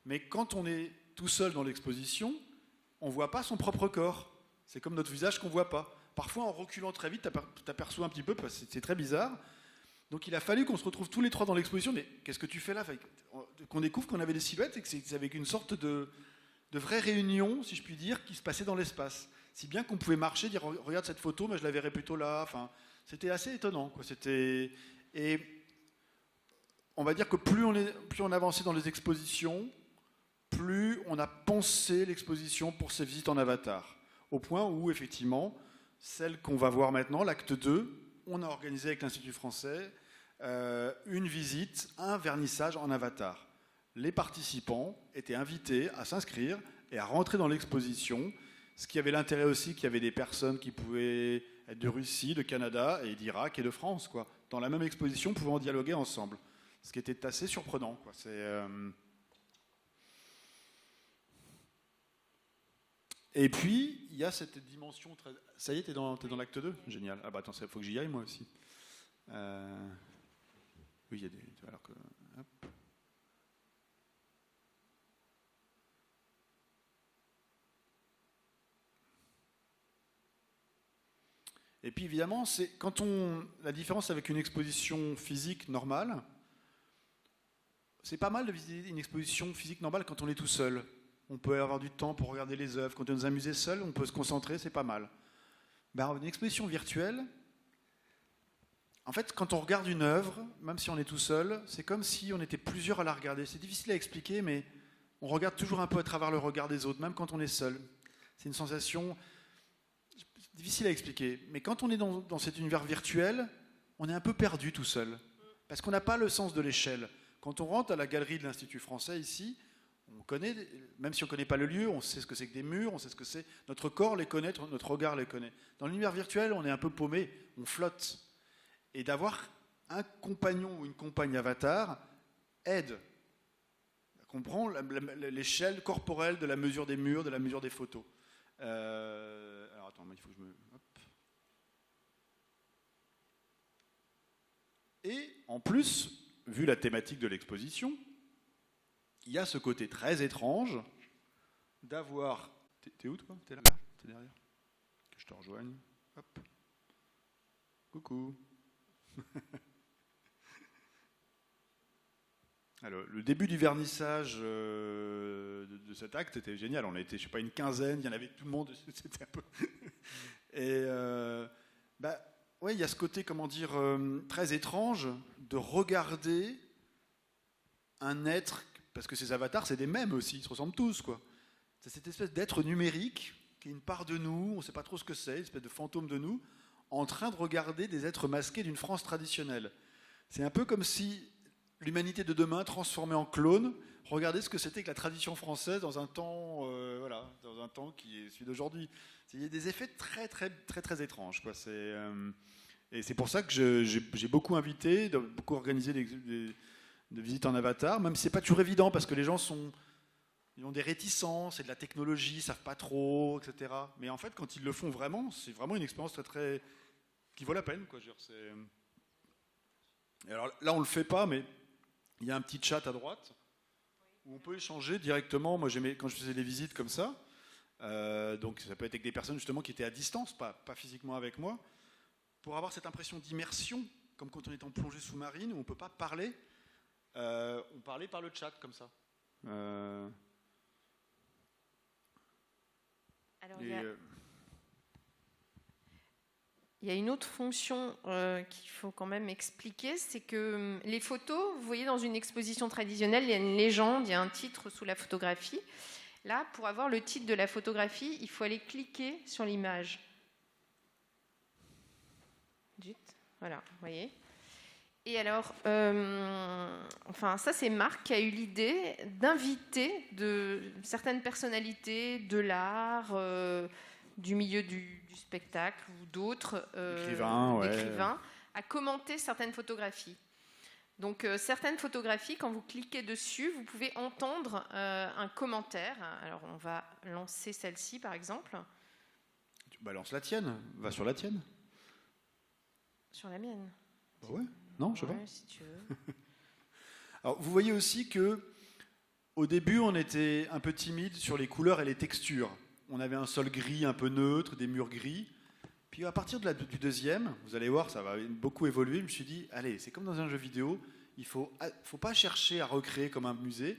mais quand on est tout seul dans l'exposition, on ne voit pas son propre corps. C'est comme notre visage qu'on ne voit pas. Parfois, en reculant très vite, tu t'aperçois un petit peu, parce que c'est très bizarre. Donc il a fallu qu'on se retrouve tous les trois dans l'exposition, mais qu'est-ce que tu fais là? Qu'on découvre qu'on avait des silhouettes et que c'est avec une sorte de vraie réunion, si je puis dire, qui se passait dans l'espace. Si bien qu'on pouvait marcher, dire regarde cette photo, mais je la verrais plutôt là. Enfin, c'était assez étonnant, quoi. Et on va dire que plus on avançait dans les expositions, plus on a pensé l'exposition pour ces visites en avatar. Au point où, effectivement, celle qu'on va voir maintenant, l'acte 2, on a organisé avec l'Institut français une visite, un vernissage en avatar. Les participants étaient invités à s'inscrire et à rentrer dans l'exposition, ce qui avait l'intérêt aussi qu'il y avait des personnes qui pouvaient être de Russie, de Canada et d'Irak et de France, quoi, dans la même exposition, pouvant dialoguer ensemble. Ce qui était assez surprenant, quoi. Et puis, il y a cette dimension très... Ça y est, t'es dans l'acte 2 ? Génial. Ah bah attends, il faut que j'y aille moi aussi. Oui, il y a des... Alors que... Hop. Et puis évidemment, c'est la différence avec une exposition physique normale, c'est pas mal de visiter une exposition physique normale quand on est tout seul. On peut avoir du temps pour regarder les œuvres. Quand on est dans un musée seul, on peut se concentrer, c'est pas mal. Ben, une exposition virtuelle, en fait, quand on regarde une œuvre, même si on est tout seul, c'est comme si on était plusieurs à la regarder. C'est difficile à expliquer, mais on regarde toujours un peu à travers le regard des autres, même quand on est seul. C'est une sensation difficile à expliquer. Mais quand on est dans cet univers virtuel, on est un peu perdu tout seul. Parce qu'on n'a pas le sens de l'échelle. Quand on rentre à la galerie de l'Institut français ici, on connaît, même si on ne connaît pas le lieu, on sait ce que c'est que des murs, on sait ce que c'est. Notre corps les connaît, notre regard les connaît. Dans l'univers virtuel, on est un peu paumé, on flotte. Et d'avoir un compagnon ou une compagne avatar aide à comprendre l'échelle corporelle de la mesure des murs, de la mesure des photos. Alors attends, il faut que je me... Hop. Et en plus, vu la thématique de l'exposition, il y a ce côté très étrange d'avoir... T'es où toi? T'es là? T'es derrière? Que je te rejoigne. Hop. Coucou. Alors, le début du vernissage de cet acte était génial. On a été, je sais pas, une quinzaine, il y en avait tout le monde. C'était un peu... Et ouais, il y a ce côté, comment dire, très étrange de regarder un être, parce que ces avatars, c'est des mêmes aussi, ils se ressemblent tous, quoi. C'est cette espèce d'être numérique qui est une part de nous, on ne sait pas trop ce que c'est, une espèce de fantôme de nous, en train de regarder des êtres masqués d'une France traditionnelle. C'est un peu comme si l'humanité de demain, transformée en clone, regardait ce que c'était que la tradition française dans un temps, dans un temps qui est celui d'aujourd'hui. Il y a des effets très, très, très, très étranges, quoi. Et c'est pour ça que j'ai beaucoup invité, beaucoup organisé des visites en avatar, même si c'est pas toujours évident, parce que les gens ils ont des réticences, c'est de la technologie, ils savent pas trop, etc. Mais en fait, quand ils le font vraiment, c'est vraiment une expérience très, très... qui vaut la peine, quoi. Et alors là, on le fait pas, mais il y a un petit chat à droite où on peut échanger directement. Moi, j'aimais quand je faisais des visites comme ça. Donc, ça peut être avec des personnes justement qui étaient à distance, pas physiquement avec moi, pour avoir cette impression d'immersion, comme quand on est en plongée sous-marine où on peut pas parler. On parlait par le chat comme ça. Alors, il y a une autre fonction qu'il faut quand même expliquer, c'est que les photos, vous voyez dans une exposition traditionnelle, il y a une légende, il y a un titre sous la photographie. Là, pour avoir le titre de la photographie, il faut aller cliquer sur l'image. Voilà, vous voyez. Et alors, enfin, ça c'est Marc qui a eu l'idée d'inviter certaines personnalités de l'art, du milieu du spectacle ou d'autres d'écrivains, à commenter certaines photographies. Donc certaines photographies, quand vous cliquez dessus, vous pouvez entendre un commentaire. Alors on va lancer celle-ci par exemple. Tu balances la tienne, va sur la tienne. Sur la mienne. Bah ouais, non, je sais pas. Si tu veux. Alors vous voyez aussi que au début on était un peu timide sur les couleurs et les textures. On avait un sol gris un peu neutre, des murs gris. Puis à partir du deuxième, vous allez voir, ça va beaucoup évoluer. Je me suis dit, allez, c'est comme dans un jeu vidéo, il faut pas chercher à recréer comme un musée.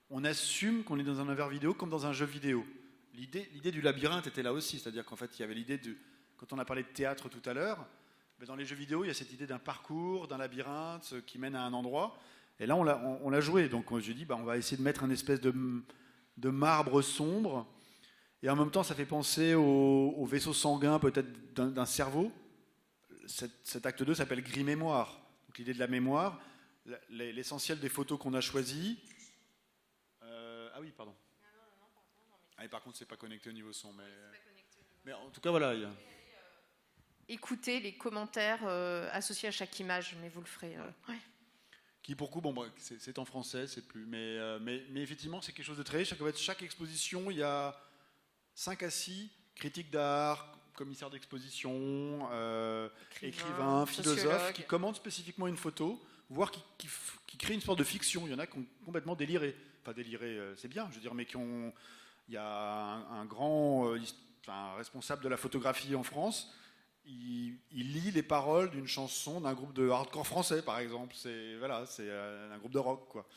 On assume qu'on est dans un univers vidéo comme dans un jeu vidéo. L'idée du labyrinthe était là aussi, c'est-à-dire qu'en fait, il y avait l'idée de, quand on a parlé de théâtre tout à l'heure, dans les jeux vidéo, il y a cette idée d'un parcours, d'un labyrinthe qui mène à un endroit. Et là, on l'a joué. Donc j'ai dit, on va essayer de mettre une espèce de marbre sombre. Et en même temps, ça fait penser au vaisseau sanguin peut-être d'un cerveau. Cet acte 2 s'appelle Gris-Mémoire. Donc l'idée de la mémoire, l'essentiel des photos qu'on a choisies. Ah oui, pardon. Ah, et par contre, c'est pas connecté au niveau son. Mais en tout cas, voilà. Écoutez les commentaires associés à chaque image, mais vous le ferez. Ouais. Qui pour coup, c'est en français, c'est plus. Mais effectivement, c'est quelque chose de très riche. Chaque exposition, il y a 5 à 6 critiques d'art, commissaires d'exposition, écrivains, philosophes, qui commentent spécifiquement une photo, voire qui créent une sorte de fiction. Il y en a qui ont complètement déliré. Enfin, déliré, c'est bien, je veux dire, mais il y a un grand responsable de la photographie en France. Il lit les paroles d'une chanson d'un groupe de hardcore français, par exemple. C'est un groupe de rock, quoi.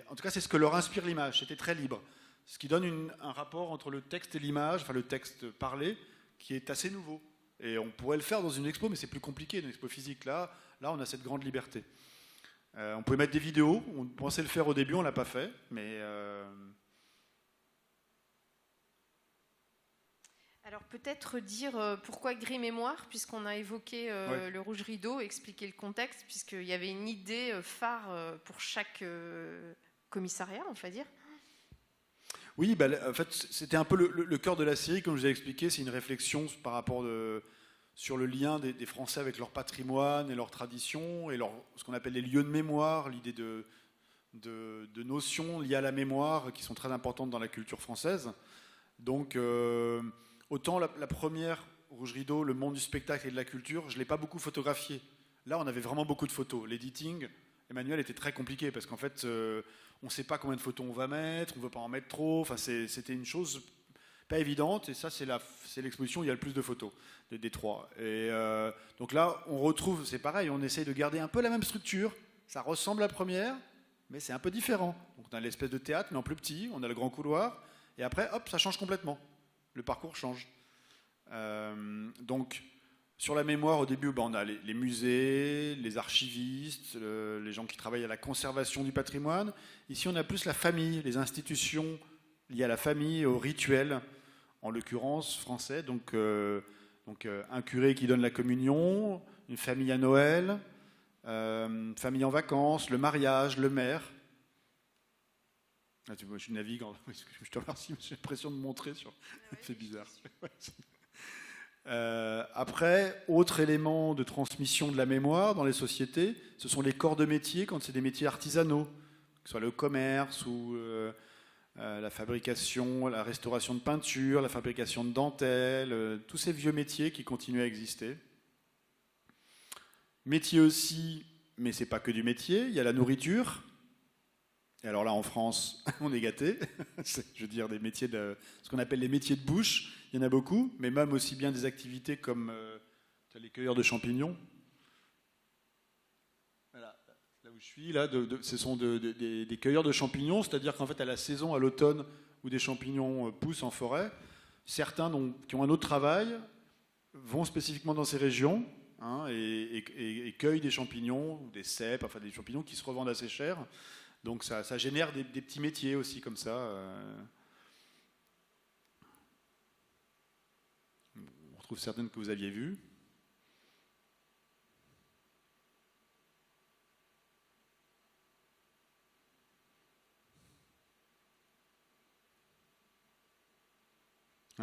En tout cas, c'est ce que leur inspire l'image. C'était très libre. Ce qui donne un rapport entre le texte et l'image, enfin le texte parlé, qui est assez nouveau. Et on pourrait le faire dans une expo, mais c'est plus compliqué, une expo physique. Là, on a cette grande liberté. On pouvait mettre des vidéos. On pensait le faire au début, on ne l'a pas fait. Mais alors peut-être dire pourquoi Gris-Mémoire, puisqu'on a évoqué le Rouge Rideau, expliquer le contexte, puisqu'il y avait une idée phare pour chaque commissariat, on va dire. Oui, en fait, c'était un peu le cœur de la série, comme je vous ai expliqué. C'est une réflexion par rapport sur le lien des Français avec leur patrimoine et leurs traditions, et ce qu'on appelle les lieux de mémoire, l'idée de notions liées à la mémoire qui sont très importantes dans la culture française. Donc, autant la première, Rouge Rideau, le monde du spectacle et de la culture, je ne l'ai pas beaucoup photographié. Là, on avait vraiment beaucoup de photos. L'editing, Emmanuel, était très compliqué, parce qu'en fait... on ne sait pas combien de photos on va mettre, on ne veut pas en mettre trop. Enfin, c'était une chose pas évidente. Et ça, c'est l'exposition où il y a le plus de photos, des 3. Et donc là, on retrouve, c'est pareil, on essaye de garder un peu la même structure. Ça ressemble à la première, mais c'est un peu différent. Donc on a l'espèce de théâtre, mais en plus petit. On a le grand couloir. Et après, hop, ça change complètement. Le parcours change. Donc... Sur la mémoire, au début, on a les musées, les archivistes, les gens qui travaillent à la conservation du patrimoine. Ici, on a plus la famille, les institutions liées à la famille, aux rituels, en l'occurrence français. Donc un curé qui donne la communion, une famille à Noël, une famille en vacances, le mariage, le maire. Ah, je navigue, je te remercie, j'ai l'impression de montrer. C'est bizarre. Après, autre élément de transmission de la mémoire dans les sociétés, ce sont les corps de métier quand c'est des métiers artisanaux, que ce soit le commerce ou la fabrication, la restauration de peinture, la fabrication de dentelles, tous ces vieux métiers qui continuent à exister. Métier aussi, mais c'est pas que du métier, il y a la nourriture. Et alors là, en France, on est gâtés. Je veux dire, ce qu'on appelle les métiers de bouche. Il y en a beaucoup, mais même aussi bien des activités comme les cueilleurs de champignons. Voilà, là où je suis, là, ce sont des cueilleurs de champignons, c'est-à-dire qu'en fait, à la saison, à l'automne, où des champignons poussent en forêt, certains qui ont un autre travail vont spécifiquement dans ces régions et cueillent des champignons, ou des cèpes, enfin des champignons qui se revendent assez cher. Donc ça génère des petits métiers aussi comme ça. On retrouve certaines que vous aviez vues.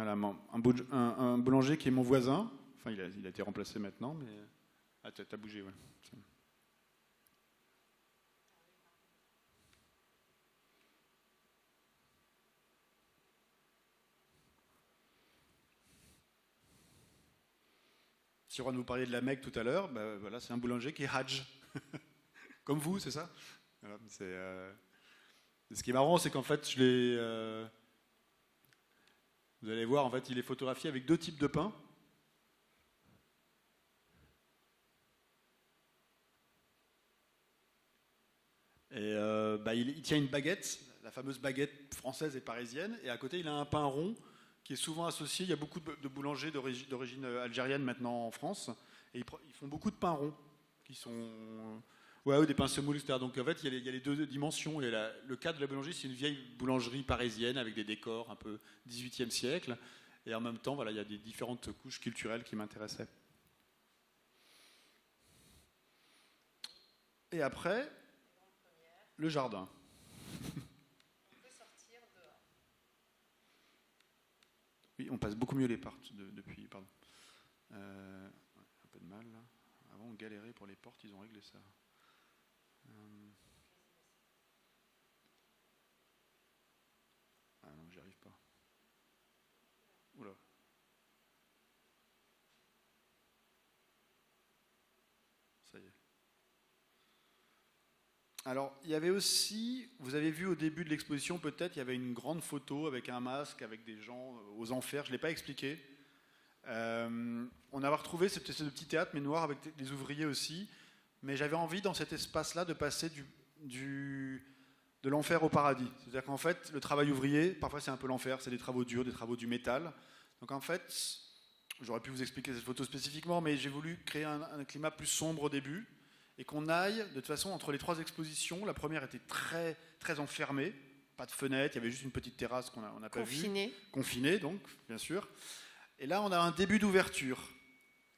Voilà, un boulanger qui est mon voisin. Enfin, il a été remplacé maintenant, mais... Ah, t'as bougé, ouais. Si on nous parlait de la Mecque tout à l'heure, ben voilà, c'est un boulanger qui est Hajj. Comme vous, c'est ça? Voilà, ce qui est marrant, c'est qu'en fait, vous allez voir, en fait, il est photographié avec 2 types de pain. Et il tient une baguette, la fameuse baguette française et parisienne, et à côté, il a un pain rond qui est souvent associé. Il y a beaucoup de boulangers d'origine algérienne maintenant en France, et ils font beaucoup de pains ronds, qui sont... Ouais, des pains semoules, etc. Donc en fait, il y a les 2 dimensions. Et le cadre de la boulangerie, c'est une vieille boulangerie parisienne avec des décors un peu 18e siècle. Et en même temps, voilà, il y a des différentes couches culturelles qui m'intéressaient. Et après, le jardin. On peut sortir dehors. Oui, on passe beaucoup mieux les portes depuis. Pardon. Un peu de mal là. Avant, on galérait pour les portes, ils ont réglé ça. Ah non, j'y arrive pas. Oula. Ça y est. Alors, il y avait aussi, vous avez vu au début de l'exposition, peut-être, il y avait une grande photo avec un masque, avec des gens aux enfers. Je ne l'ai pas expliqué. On avait retrouvé ce petit théâtre, mais noir, avec des ouvriers aussi. Mais j'avais envie, dans cet espace-là, de passer de l'enfer au paradis. C'est-à-dire qu'en fait, le travail ouvrier, parfois c'est un peu l'enfer, c'est des travaux durs, des travaux du métal. Donc en fait, j'aurais pu vous expliquer cette photo spécifiquement, mais j'ai voulu créer un climat plus sombre au début, et qu'on aille, de toute façon, entre les 3 expositions. La première était très, très enfermée, pas de fenêtre, il y avait juste une petite terrasse qu'on n'a pas vue. Confinée, donc, bien sûr. Et là, on a un début d'ouverture.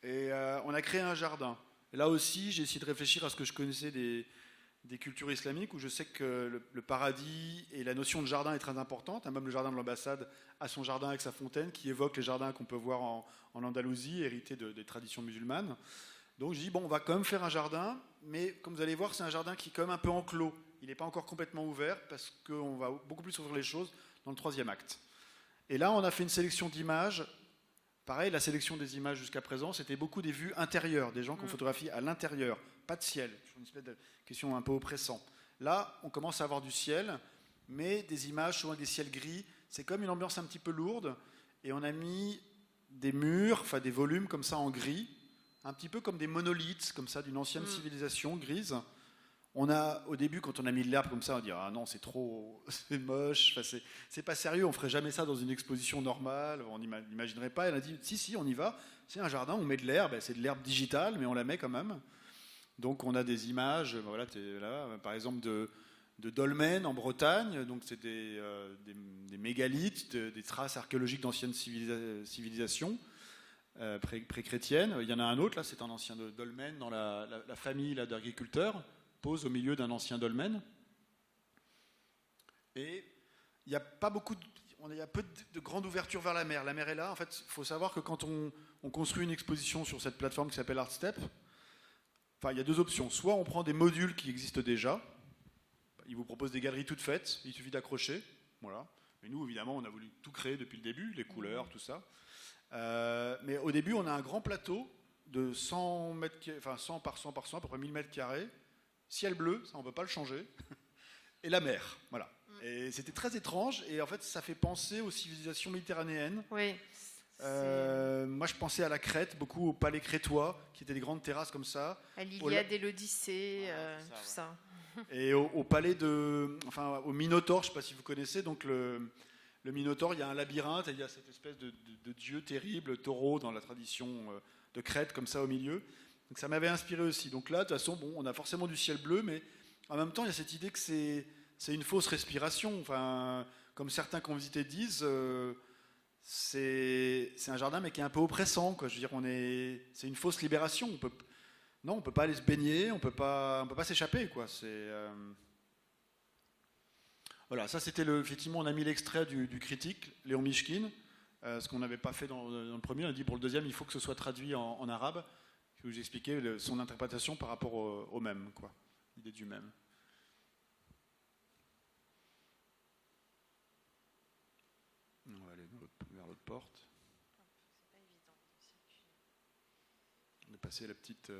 Et on a créé un jardin. Et là aussi, j'ai essayé de réfléchir à ce que je connaissais des cultures islamiques, où je sais que le paradis et la notion de jardin est très importante. Même le jardin de l'ambassade a son jardin avec sa fontaine, qui évoque les jardins qu'on peut voir en Andalousie, hérités des traditions musulmanes. Donc je dis, bon, on va quand même faire un jardin, mais comme vous allez voir, c'est un jardin qui est quand même un peu enclos. Il n'est pas encore complètement ouvert, parce qu'on va beaucoup plus ouvrir les choses dans le 3e acte. Et là, on a fait une sélection d'images. Pareil, la sélection des images jusqu'à présent, c'était beaucoup des vues intérieures, des gens qu'on photographie à l'intérieur, pas de ciel. C'est une espèce de question un peu oppressante. Là, on commence à avoir du ciel, mais des images souvent avec des ciels gris. C'est comme une ambiance un petit peu lourde, et on a mis des murs, enfin des volumes comme ça en gris, un petit peu comme des monolithes, comme ça, d'une ancienne civilisation grise. On a, au début, quand on a mis de l'herbe comme ça, on dit ah non, c'est trop, c'est moche, enfin, c'est pas sérieux, on ferait jamais ça dans une exposition normale, on n'imaginerait pas. Elle a dit si, on y va, c'est un jardin, on met de l'herbe, c'est de l'herbe digitale, mais on la met quand même. Donc on a des images, voilà, par exemple de dolmens en Bretagne, donc c'est des mégalithes, des traces archéologiques d'anciennes civilisations pré-chrétiennes. Il y en a un autre, là, c'est un ancien dolmen dans la famille d'agriculteurs, pose au milieu d'un ancien dolmen. Et il n'y a pas beaucoup il y a peu de grande ouverture vers la mer. La mer est là. En fait, il faut savoir que quand on construit une exposition sur cette plateforme qui s'appelle ArtStep, enfin, il y a 2 options. Soit on prend des modules qui existent déjà. Ils vous proposent des galeries toutes faites. Il suffit d'accrocher. Voilà. Mais nous, évidemment, on a voulu tout créer depuis le début, les couleurs, tout ça. Mais au début, on a un grand plateau de 100 par 100 par 100, à peu près 1000 mètres carrés. Ciel bleu, ça on ne peut pas le changer, et la mer, voilà. Et c'était très étrange, et en fait ça fait penser aux civilisations méditerranéennes. Oui. Moi je pensais à la Crète, beaucoup au palais crétois, qui étaient des grandes terrasses comme ça. À l'Iliade et l'Odyssée, tout ça. Et au palais au Minotaure, je ne sais pas si vous connaissez, donc le Minotaure, il y a un labyrinthe, et il y a cette espèce de dieu terrible, taureau, dans la tradition de Crète, comme ça au milieu. Donc ça m'avait inspiré aussi. Donc là, de toute façon, on a forcément du ciel bleu, mais en même temps, il y a cette idée que c'est une fausse respiration. Enfin, comme certains qui ont visité disent, c'est un jardin, mais qui est un peu oppressant, quoi. Je veux dire, c'est une fausse libération. On peut pas aller se baigner, on peut pas s'échapper, quoi. Voilà, ça c'était effectivement, on a mis l'extrait du critique, Léon Mishkin. ce qu'on n'avait pas fait dans le premier. On a dit pour le deuxième, il faut que ce soit traduit en arabe. Je vais vous expliquer son interprétation par rapport au même, quoi. L'idée du même. On va aller vers l'autre porte. On est passé la petite...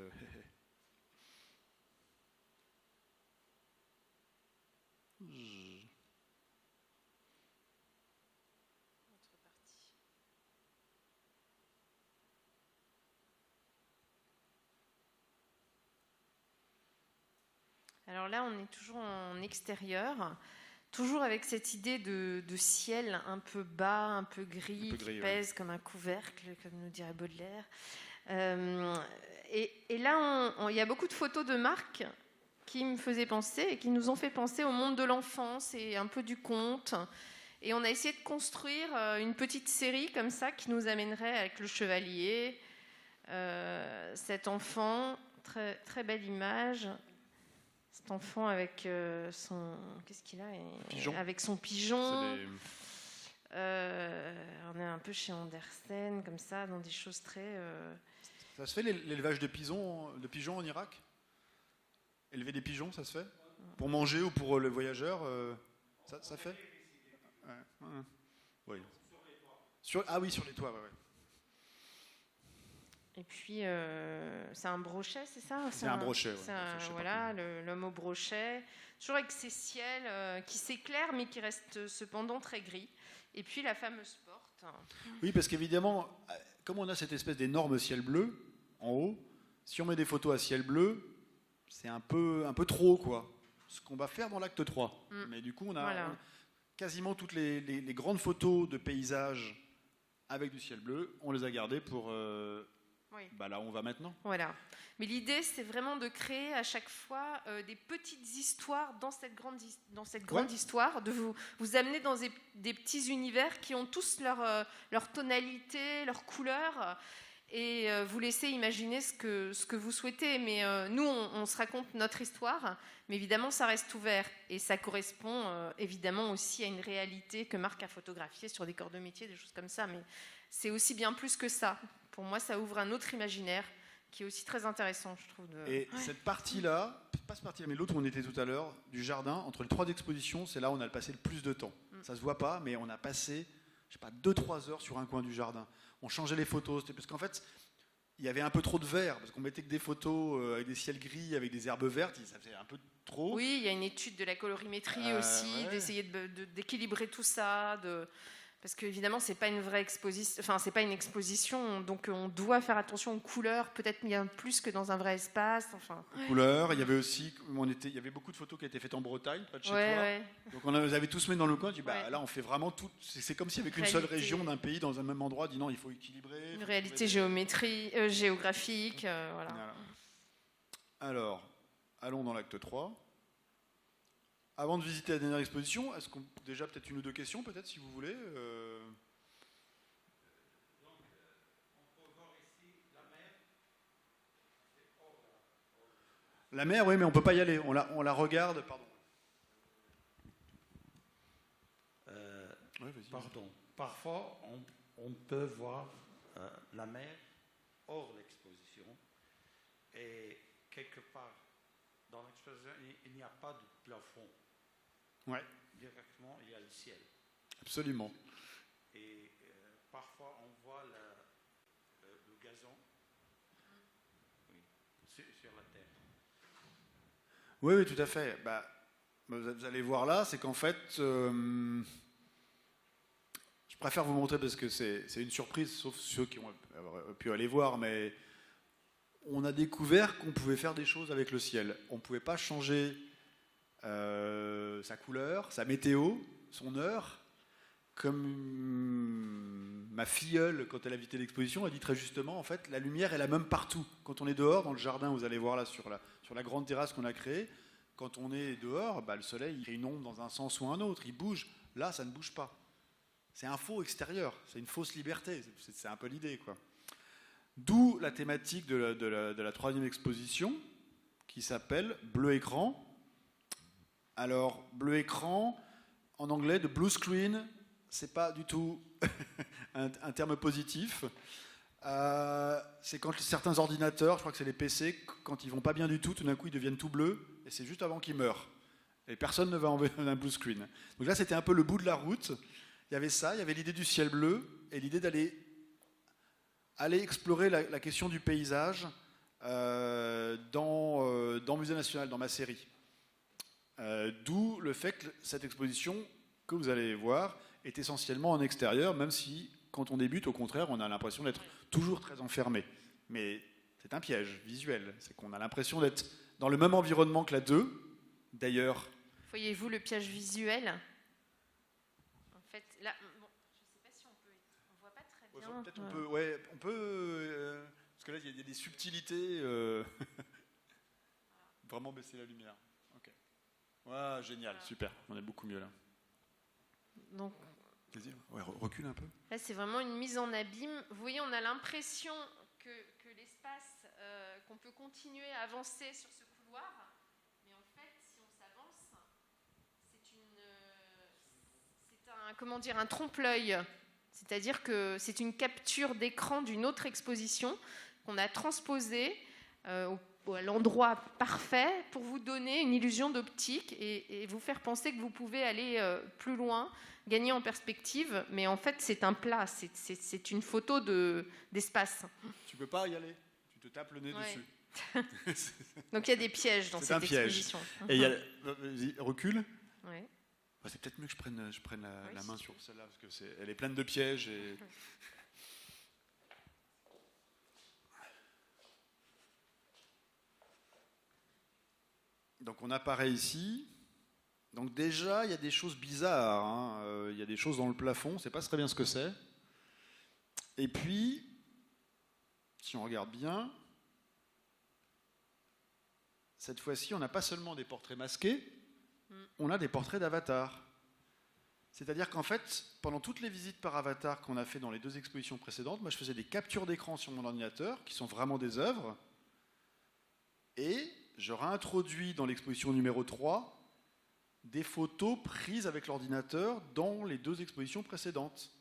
Alors là, on est toujours en extérieur, toujours avec cette idée de ciel un peu bas, un peu gris qui pèse comme un couvercle, comme nous dirait Baudelaire. Et là, il y a beaucoup de photos de Marc qui me faisaient penser et qui nous ont fait penser au monde de l'enfance et un peu du conte. Et on a essayé de construire une petite série comme ça qui nous amènerait avec le chevalier, cet enfant, très, très belle image. Cet enfant avec son... Qu'est-ce qu'il a Pigeon. Avec son pigeon. On est un peu chez Andersen, comme ça, dans des choses très... Ça se fait l'élevage de pigeons en Irak? Élever des pigeons, ça se fait? Pour manger ou pour le voyageur, ça fait? Ouais. Oui. Ah oui, sur les toits, ouais. Et puis, c'est un brochet, c'est ça? C'est un brochet, ouais. Voilà, l'homme au brochet. Toujours avec ces ciels qui s'éclairent, mais qui restent cependant très gris. Et puis, la fameuse porte. Oui, parce qu'évidemment, comme on a cette espèce d'énorme ciel bleu, en haut, si on met des photos à ciel bleu, c'est un peu trop, quoi. Ce qu'on va faire dans l'acte 3. Mais du coup, on a quasiment toutes les grandes photos de paysages avec du ciel bleu, on les a gardées pour... là où on va maintenant. Voilà. Mais l'idée, c'est vraiment de créer à chaque fois des petites histoires dans cette grande histoire, de vous amener dans des petits univers qui ont tous leur tonalité, leur couleur, et vous laisser imaginer ce que vous souhaitez. Mais nous, on se raconte notre histoire, mais évidemment, ça reste ouvert. Et ça correspond évidemment aussi à une réalité que Marc a photographiée sur des corps de métier, des choses comme ça. Mais c'est aussi bien plus que ça. Pour moi, ça ouvre un autre imaginaire qui est aussi très intéressant, je trouve. Et cette partie-là, pas cette partie-là, mais l'autre où on était tout à l'heure, du jardin, entre les 3 expositions, c'est là où on a passé le plus de temps. Ça se voit pas, mais on a passé, 2-3 heures sur un coin du jardin. On changeait les photos, parce qu'en fait, il y avait un peu trop de vert, parce qu'on mettait que des photos avec des ciels gris, avec des herbes vertes, ça faisait un peu trop. Oui, il y a une étude de la colorimétrie aussi, d'essayer d'équilibrer tout ça, parce qu'évidemment, c'est pas une vraie exposition, enfin, c'est pas une exposition, donc on doit faire attention aux couleurs, peut-être bien plus que dans un vrai espace. Enfin. Couleurs, il y avait aussi, il y avait beaucoup de photos qui étaient faites en Bretagne, près de chez toi. Ouais. Donc on les avait tous mis dans le coin, on dit, là on fait vraiment tout, c'est comme si avec une seule région d'un pays, dans un même endroit, on dit non, il faut équilibrer. Une réalité géographique, voilà. Alors, allons dans l'acte 3. Avant de visiter la dernière exposition, est-ce qu'on déjà peut-être une ou deux questions, peut-être si vous voulez. Donc, on peut voir ici la mer. La mer, oui, mais on peut pas y aller. On la regarde. Pardon. Pardon. Parfois, on peut voir la mer hors l'exposition, et quelque part dans l'exposition, il n'y a pas de plafond. Ouais. Directement, il y a le ciel. Absolument. Et parfois, on voit le gazon sur la terre. Oui, tout à fait. Vous allez voir là, c'est qu'en fait, je préfère vous montrer parce que c'est une surprise, sauf ceux qui ont pu aller voir, mais on a découvert qu'on pouvait faire des choses avec le ciel. On ne pouvait pas changer sa couleur, sa météo, son heure, comme ma filleule, quand elle a visité l'exposition, a dit très justement, en fait, la lumière est la même partout. Quand on est dehors, dans le jardin, vous allez voir là sur la grande terrasse qu'on a créée, quand on est dehors, le soleil il crée une ombre dans un sens ou un autre, il bouge. Là, ça ne bouge pas. C'est un faux extérieur, c'est une fausse liberté, c'est un peu l'idée, quoi. D'où la thématique de la 3e exposition, qui s'appelle Bleu écran. Alors, bleu écran, en anglais, de blue screen, c'est pas du tout un terme positif. C'est quand certains ordinateurs, je crois que c'est les PC, quand ils vont pas bien du tout d'un coup ils deviennent tout bleus, et c'est juste avant qu'ils meurent. Et personne ne va enlever un blue screen. Donc là, c'était un peu le bout de la route. Il y avait ça, il y avait l'idée du ciel bleu, et l'idée d'aller explorer la question du paysage dans Musée National, dans ma série. D'où le fait que cette exposition, que vous allez voir, est essentiellement en extérieur, même si, quand on débute, au contraire, on a l'impression d'être toujours très enfermé. Mais c'est un piège visuel, c'est qu'on a l'impression d'être dans le même environnement que la 2. D'ailleurs... Voyez-vous le piège visuel? En fait, là, bon, je ne sais pas si on peut... On ne voit pas très bien. Peut-être on peut... parce que là, il y a des subtilités. Vraiment baisser la lumière. Ok. Ouais, génial, super. On est beaucoup mieux là. Donc... Ouais, recule un peu. Là, c'est vraiment une mise en abîme. Vous voyez, on a l'impression que l'espace, qu'on peut continuer à avancer sur ce couloir, mais en fait, si on s'avance, c'est un trompe-l'œil. C'est-à-dire que c'est une capture d'écran d'une autre exposition qu'on a transposée à l'endroit parfait pour vous donner une illusion d'optique et vous faire penser que vous pouvez aller plus loin, gagner en perspective, mais en fait c'est un plat, c'est une photo d'espace. Tu peux pas y aller, tu te tapes le nez dessus. Donc il y a des pièges dans cette exposition. Et il y a, vas-y, recule. Ouais. C'est peut-être mieux que je prenne la main sur celle-là, parce qu'elle est pleine de pièges. Et... Donc on apparaît ici. Donc déjà, il y a des choses bizarres. Hein. Il y a des choses dans le plafond, on ne sait pas très bien ce que c'est. Et puis, si on regarde bien, cette fois-ci, on n'a pas seulement des portraits masqués, on a des portraits d'avatars. C'est-à-dire qu'en fait, pendant toutes les visites par avatar qu'on a fait dans les 2 expositions précédentes, moi je faisais des captures d'écran sur mon ordinateur, qui sont vraiment des œuvres, et je réintroduis dans l'exposition numéro 3 des photos prises avec l'ordinateur dans les 2 expositions précédentes.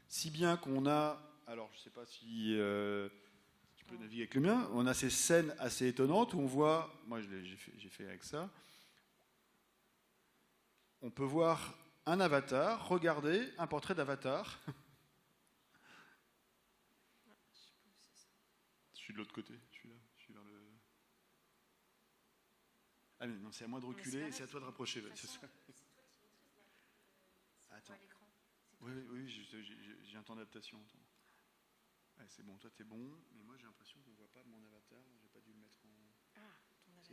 Si bien qu'on a, alors je ne sais pas si tu peux naviguer avec le mien, on a ces scènes assez étonnantes où on voit, moi j'ai fait avec ça, on peut voir un avatar, regardez, un portrait d'avatar. Je suis de l'autre côté, je suis là, je suis vers le... Ah mais non, c'est à moi de reculer et c'est à toi de rapprocher. C'est ça. Attends. Oui, j'ai un temps d'adaptation. Ouais, c'est bon, toi t'es bon, mais moi j'ai l'impression qu'on ne voit pas mon avatar, j'ai pas dû le mettre en...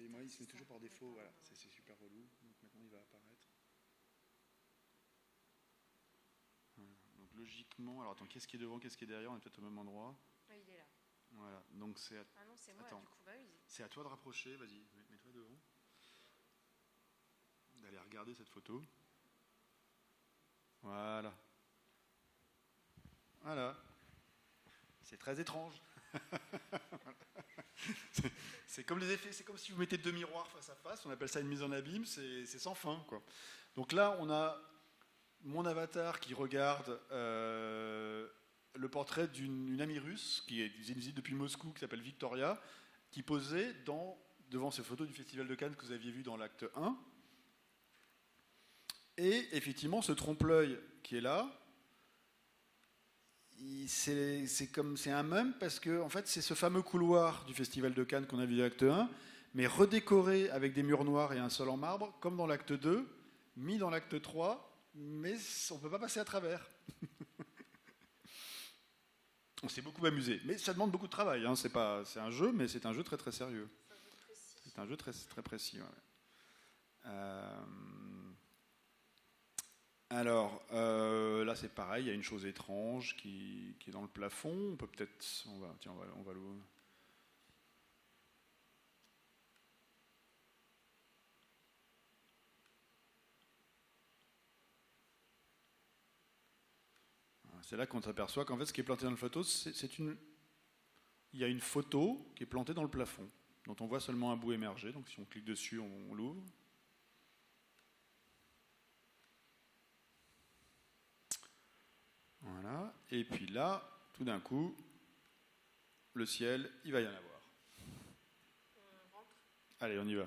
Moi il se met toujours par défaut, voilà, c'est super relou, donc maintenant il va apparaître. Voilà. Donc logiquement, alors attends, qu'est-ce qui est devant, qu'est-ce qui est derrière, on est peut-être au même endroit. Oui, il est là. Voilà, donc c'est à... Ah non, c'est moi, attends. du coup, bah oui. C'est à toi de rapprocher, vas-y, mets-toi devant. D'aller regarder cette photo. Voilà. Voilà. C'est très étrange. C'est comme les effets, c'est comme si vous mettez 2 miroirs face à face, on appelle ça une mise en abîme, c'est sans fin, quoi. Donc là, on a mon avatar qui regarde le portrait d'une amie russe qui faisait une visite depuis Moscou, qui s'appelle Victoria, qui posait devant ces photos du Festival de Cannes que vous aviez vu dans l'acte 1. Et effectivement, ce trompe-l'œil qui est là, c'est un mème parce que en fait, c'est ce fameux couloir du Festival de Cannes qu'on a vu dans l'acte 1, mais redécoré avec des murs noirs et un sol en marbre, comme dans l'acte 2, mis dans l'acte 3, mais on ne peut pas passer à travers. On s'est beaucoup amusé, mais ça demande beaucoup de travail. Hein. C'est un jeu, mais c'est un jeu très très sérieux. C'est un jeu très très précis. Ouais. Alors, là c'est pareil, il y a une chose étrange qui est dans le plafond. On peut peut-être... on va l'ouvrir. C'est là qu'on s'aperçoit qu'en fait ce qui est planté dans la photo, il y a une photo qui est plantée dans le plafond, dont on voit seulement un bout émerger. Donc si on clique dessus, on l'ouvre. Voilà. Et puis là, tout d'un coup, le ciel, il va y en avoir. Allez, on y va.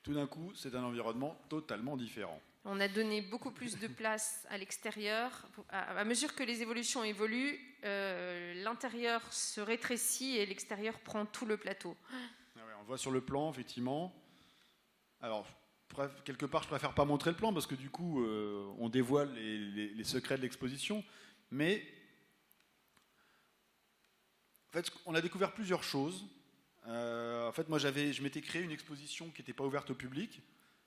Tout d'un coup, c'est un environnement totalement différent. On a donné beaucoup plus de place à l'extérieur. À mesure que les évolutions évoluent, l'intérieur se rétrécit et l'extérieur prend tout le plateau. Ah ouais, on voit sur le plan, effectivement. Alors, quelque part, je préfère pas montrer le plan parce que du coup, on dévoile les secrets de l'exposition. Mais, en fait, on a découvert plusieurs choses. En fait, moi, je m'étais créé une exposition qui n'était pas ouverte au public.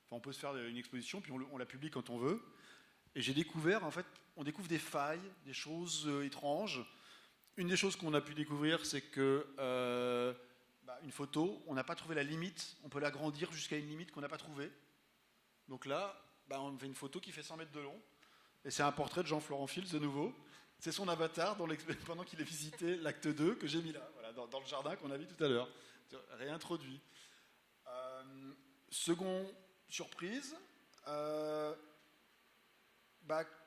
Enfin, on peut se faire une exposition, puis on la publie quand on veut. Et j'ai découvert, en fait, on découvre des failles, des choses étranges. Une des choses qu'on a pu découvrir, c'est que une photo, on n'a pas trouvé la limite. On peut l'agrandir jusqu'à une limite qu'on n'a pas trouvée. Donc là, on fait une photo qui fait 100 mètres de long. Et c'est un portrait de Jean-Florent Fields, de nouveau. C'est son avatar pendant qu'il a visité l'acte 2 que j'ai mis là, voilà, dans le jardin qu'on a vu tout à l'heure. Réintroduit. Second surprise,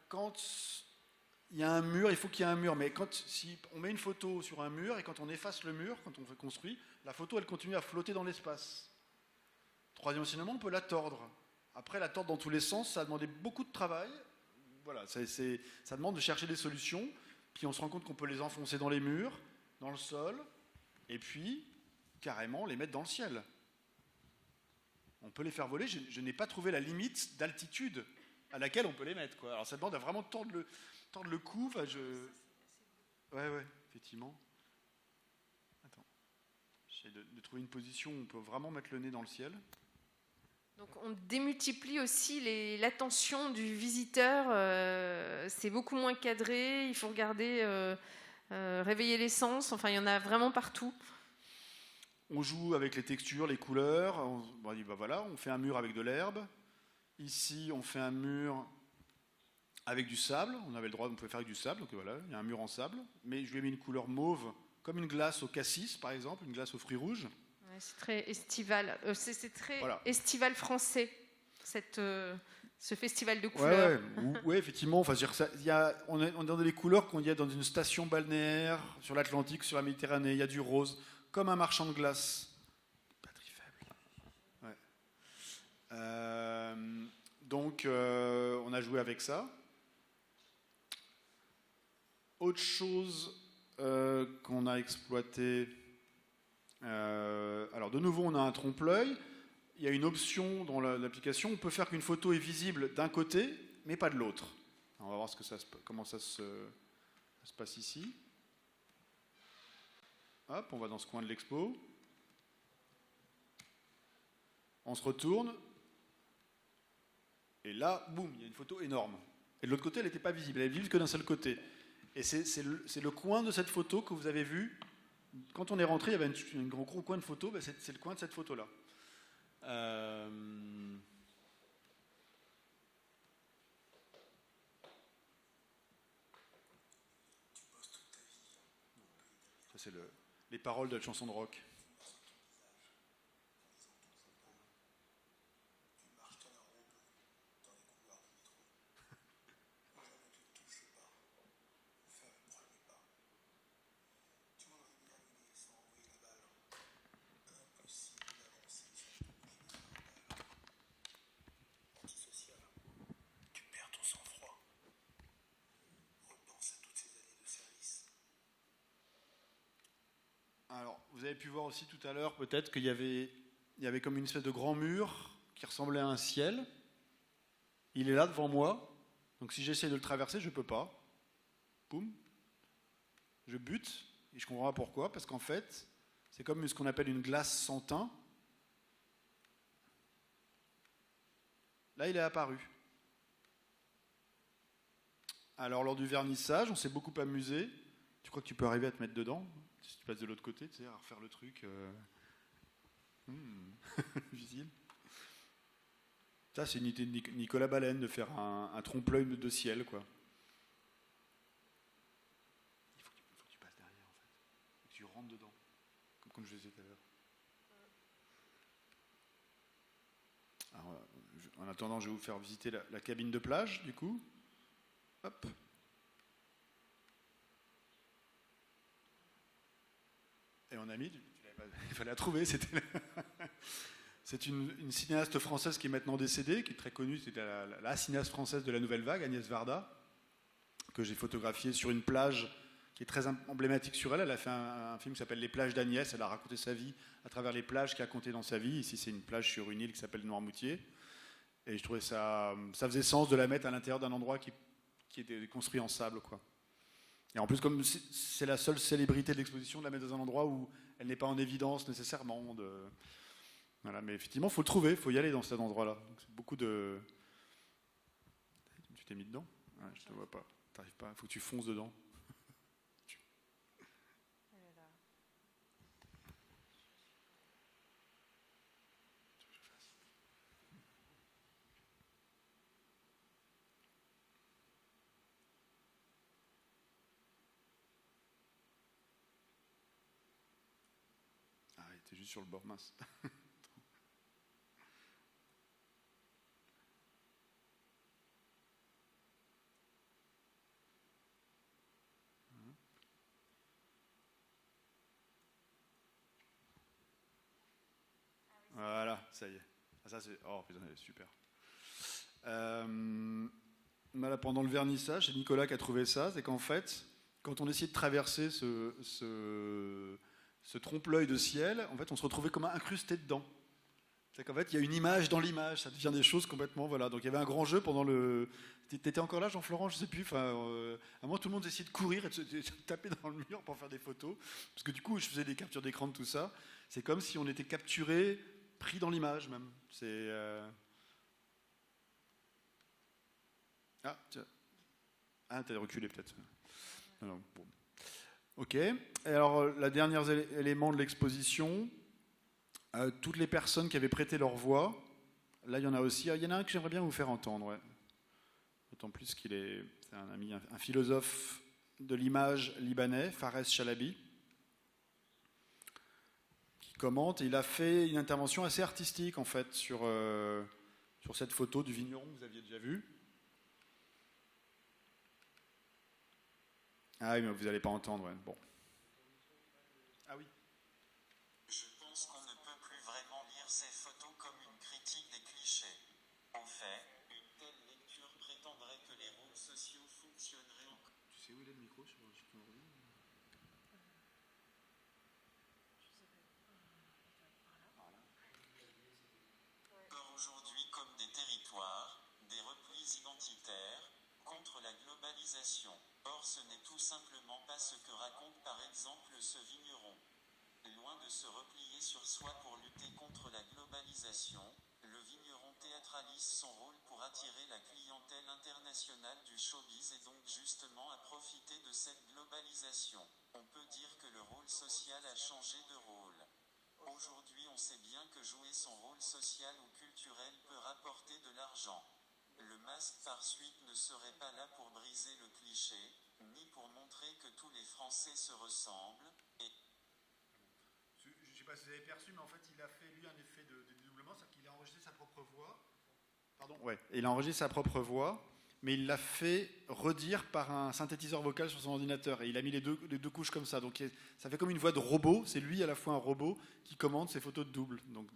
quand il y a un mur, il faut qu'il y ait un mur, mais si on met une photo sur un mur et quand on efface le mur, quand on construit, la photo elle continue à flotter dans l'espace. Troisième enseignement, on peut la tordre. Après, la tordre dans tous les sens, ça a demandé beaucoup de travail. Voilà, ça demande de chercher des solutions, puis on se rend compte qu'on peut les enfoncer dans les murs, dans le sol, et puis carrément les mettre dans le ciel. On peut les faire voler, je n'ai pas trouvé la limite d'altitude à laquelle on peut les mettre, quoi. Alors ça demande à vraiment tordre le cou. Enfin, ouais, effectivement. Attends. J'essaie de trouver une position où on peut vraiment mettre le nez dans le ciel. Donc on démultiplie aussi l'attention du visiteur. C'est beaucoup moins cadré. Il faut regarder, réveiller les sens. Enfin, il y en a vraiment partout. On joue avec les textures, les couleurs. On dit, voilà, on fait un mur avec de l'herbe. Ici, on fait un mur avec du sable. On avait le droit, on pouvait faire avec du sable. Donc voilà, il y a un mur en sable. Mais je lui ai mis une couleur mauve, comme une glace au cassis, par exemple, une glace aux fruits rouges. Ouais, c'est très estival. C'est très voilà. Estival français, ce festival de couleurs. Ouais, effectivement. Enfin, on est dans des couleurs qu'on y a dans une station balnéaire, sur l'Atlantique, sur la Méditerranée. Il y a du rose. Comme un marchand de glace. Batterie faible. Ouais. Donc, on a joué avec ça. Autre chose qu'on a exploité. Alors, de nouveau, on a un trompe-l'œil. Il y a une option dans l'application. On peut faire qu'une photo est visible d'un côté, mais pas de l'autre. On va voir comment ça se passe ici. Hop, on va dans ce coin de l'expo. On se retourne. Et là, boum, il y a une photo énorme. Et de l'autre côté, elle n'était pas visible. Elle est visible que d'un seul côté. Et c'est le coin de cette photo que vous avez vu. Quand on est rentré, il y avait un gros coin de photo. C'est le coin de cette photo-là. Ça, c'est les paroles de la chanson de rock. Alors, vous avez pu voir aussi tout à l'heure, peut-être, qu'il y avait comme une espèce de grand mur qui ressemblait à un ciel. Il est là devant moi. Donc si j'essaie de le traverser, je ne peux pas. Poum. Je bute. Et je comprends pas pourquoi. Parce qu'en fait, c'est comme ce qu'on appelle une glace sans teint. Là, il est apparu. Alors, lors du vernissage, on s'est beaucoup amusé. Tu crois que tu peux arriver à te mettre dedans ? Si tu passes de l'autre côté, tu sais, à refaire le truc. Difficile. Ça, c'est une idée de Nicolas Baleine de faire un trompe-l'œil de ciel, quoi. Il faut que tu passes derrière, en fait. Et que tu rentres dedans, comme je le disais tout à l'heure. Alors, en attendant, je vais vous faire visiter la cabine de plage, du coup. Hop. Et on a mis, il fallait la trouver, c'est une cinéaste française qui est maintenant décédée, qui est très connue, c'était la cinéaste française de la Nouvelle Vague, Agnès Varda, que j'ai photographiée sur une plage qui est très emblématique sur elle. Elle a fait un film qui s'appelle Les plages d'Agnès, elle a raconté sa vie à travers les plages qu'elle a comptées dans sa vie. Ici, c'est une plage sur une île qui s'appelle Noirmoutier. Et je trouvais ça faisait sens de la mettre à l'intérieur d'un endroit qui était construit en sable, quoi. Et en plus, comme c'est la seule célébrité de l'exposition, de la mettre dans un endroit où elle n'est pas en évidence nécessairement. Voilà, mais effectivement, il faut le trouver, il faut y aller dans cet endroit-là. Donc, c'est beaucoup de... Tu t'es mis dedans? Ouais, je te vois pas. T'arrives pas, il faut que tu fonces dedans. C'est juste sur le bord, mince. Voilà, ça y est. Ça, c'est... Oh putain, super. Voilà, pendant le vernissage, c'est Nicolas qui a trouvé ça, c'est qu'en fait, quand on essayait de traverser ce trompe-l'œil de ciel, en fait, on se retrouvait comme incrusté dedans. C'est qu'en fait, il y a une image dans l'image, ça devient des choses complètement... Voilà. Donc il y avait un grand jeu pendant le... T'étais encore là, Jean-Florent? Je sais plus. Enfin, à un moment, tout le monde essayait de courir et de se taper dans le mur pour faire des photos. Parce que du coup, je faisais des captures d'écran de tout ça. C'est comme si on était capturé, pris dans l'image même. C'est... Ah, tiens. Ah, t'as reculé peut-être. Non, bon. Ok. Et alors, le dernier élément de l'exposition, toutes les personnes qui avaient prêté leur voix, là, il y en a aussi. Il y en a un que j'aimerais bien vous faire entendre. Ouais. D'autant plus c'est un ami, un philosophe de l'image libanais, Fares Chalabi, qui commente. Et il a fait une intervention assez artistique, en fait, sur cette photo du vigneron que vous aviez déjà vue. Ah oui, mais vous n'allez pas entendre, ouais. Bon. Ah oui. Je pense qu'on ne peut plus vraiment lire ces photos comme une critique des clichés. En fait, une telle lecture prétendrait que les rôles sociaux fonctionneraient en... Tu sais où il est le micro sur ton ordi? Encore aujourd'hui comme des territoires, des replis identitaires, contre la globalisation. Or ce n'est tout simplement pas ce que raconte par exemple ce vigneron. Loin de se replier sur soi pour lutter contre la globalisation, le vigneron théâtralise son rôle pour attirer la clientèle internationale du showbiz et donc justement à profiter de cette globalisation. On peut dire que le rôle social a changé de rôle. Aujourd'hui on sait bien que jouer son rôle social ou culturel peut rapporter de l'argent. Le masque par suite ne serait pas là pour briser le cliché, ni pour montrer que tous les Français se ressemblent, et... Je ne sais pas si vous avez perçu, mais en fait, il a fait, lui, un effet de dédoublement, c'est-à-dire qu'il a enregistré sa propre voix. Pardon. Ouais, il a enregistré sa propre voix, mais il l'a fait redire par un synthétiseur vocal sur son ordinateur. Et il a mis les deux couches comme ça. Donc ça fait comme une voix de robot. C'est lui, à la fois un robot, qui commande ses photos de double. Donc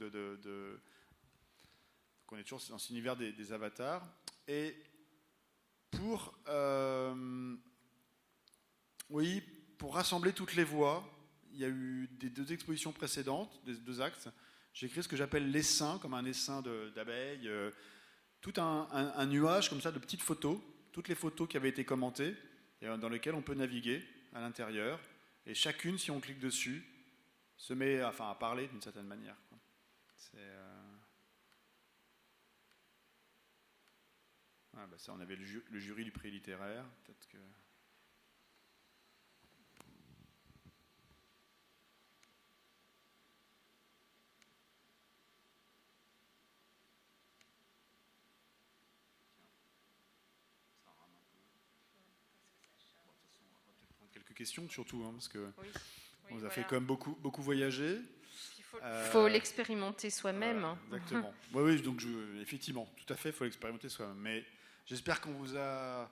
on est toujours dans cet univers des avatars. Et pour rassembler toutes les voix, il y a eu des 2 expositions précédentes, des 2 actes. J'ai écrit ce que j'appelle l'essaim, comme un essaim d'abeilles, tout un nuage comme ça de petites photos, toutes les photos qui avaient été commentées, et dans lesquelles on peut naviguer à l'intérieur. Et chacune, si on clique dessus, se met à parler d'une certaine manière, quoi. Ah bah ça, on avait le jury du prix littéraire, peut-être que... Ça rame un peu. Bon, de toute façon, on va peut-être prendre quelques questions, surtout, hein, parce que Oui, on nous a voilà. fait quand même beaucoup voyager. Il Faut l'expérimenter soi-même. Exactement. Oui, donc effectivement, tout à fait, il faut l'expérimenter soi-même. Mais j'espère qu'on vous a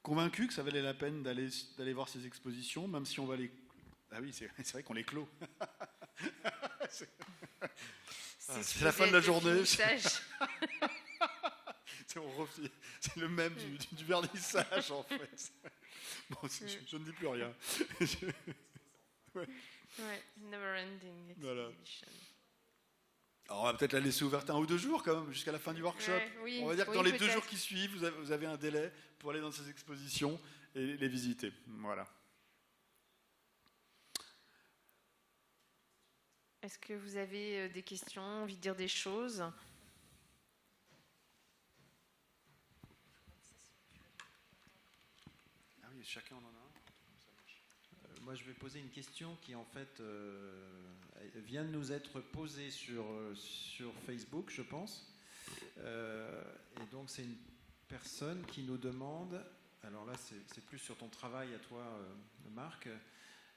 convaincu que ça valait la peine d'aller voir ces expositions, même si on va les... Ah oui, c'est vrai qu'on les clôt. C'est la fin de la journée. C'est le même du vernissage, en fait. Bon, je ne dis plus rien. Ouais, never ending Voilà. exhibition. Alors, on va peut-être la laisser ouverte 1 ou 2 jours, quand même, jusqu'à la fin du workshop. Ouais, oui, on va dire que oui, dans les peut-être. 2 jours qui suivent, vous avez un délai pour aller dans ces expositions et les visiter. Voilà. Est-ce que vous avez des questions, envie de dire des choses? Ah oui, chacun en a un. Moi, je vais poser une question qui, en fait, vient de nous être posée sur Facebook, je pense. Et donc, c'est une personne qui nous demande, alors là, c'est plus sur ton travail à toi, Marc,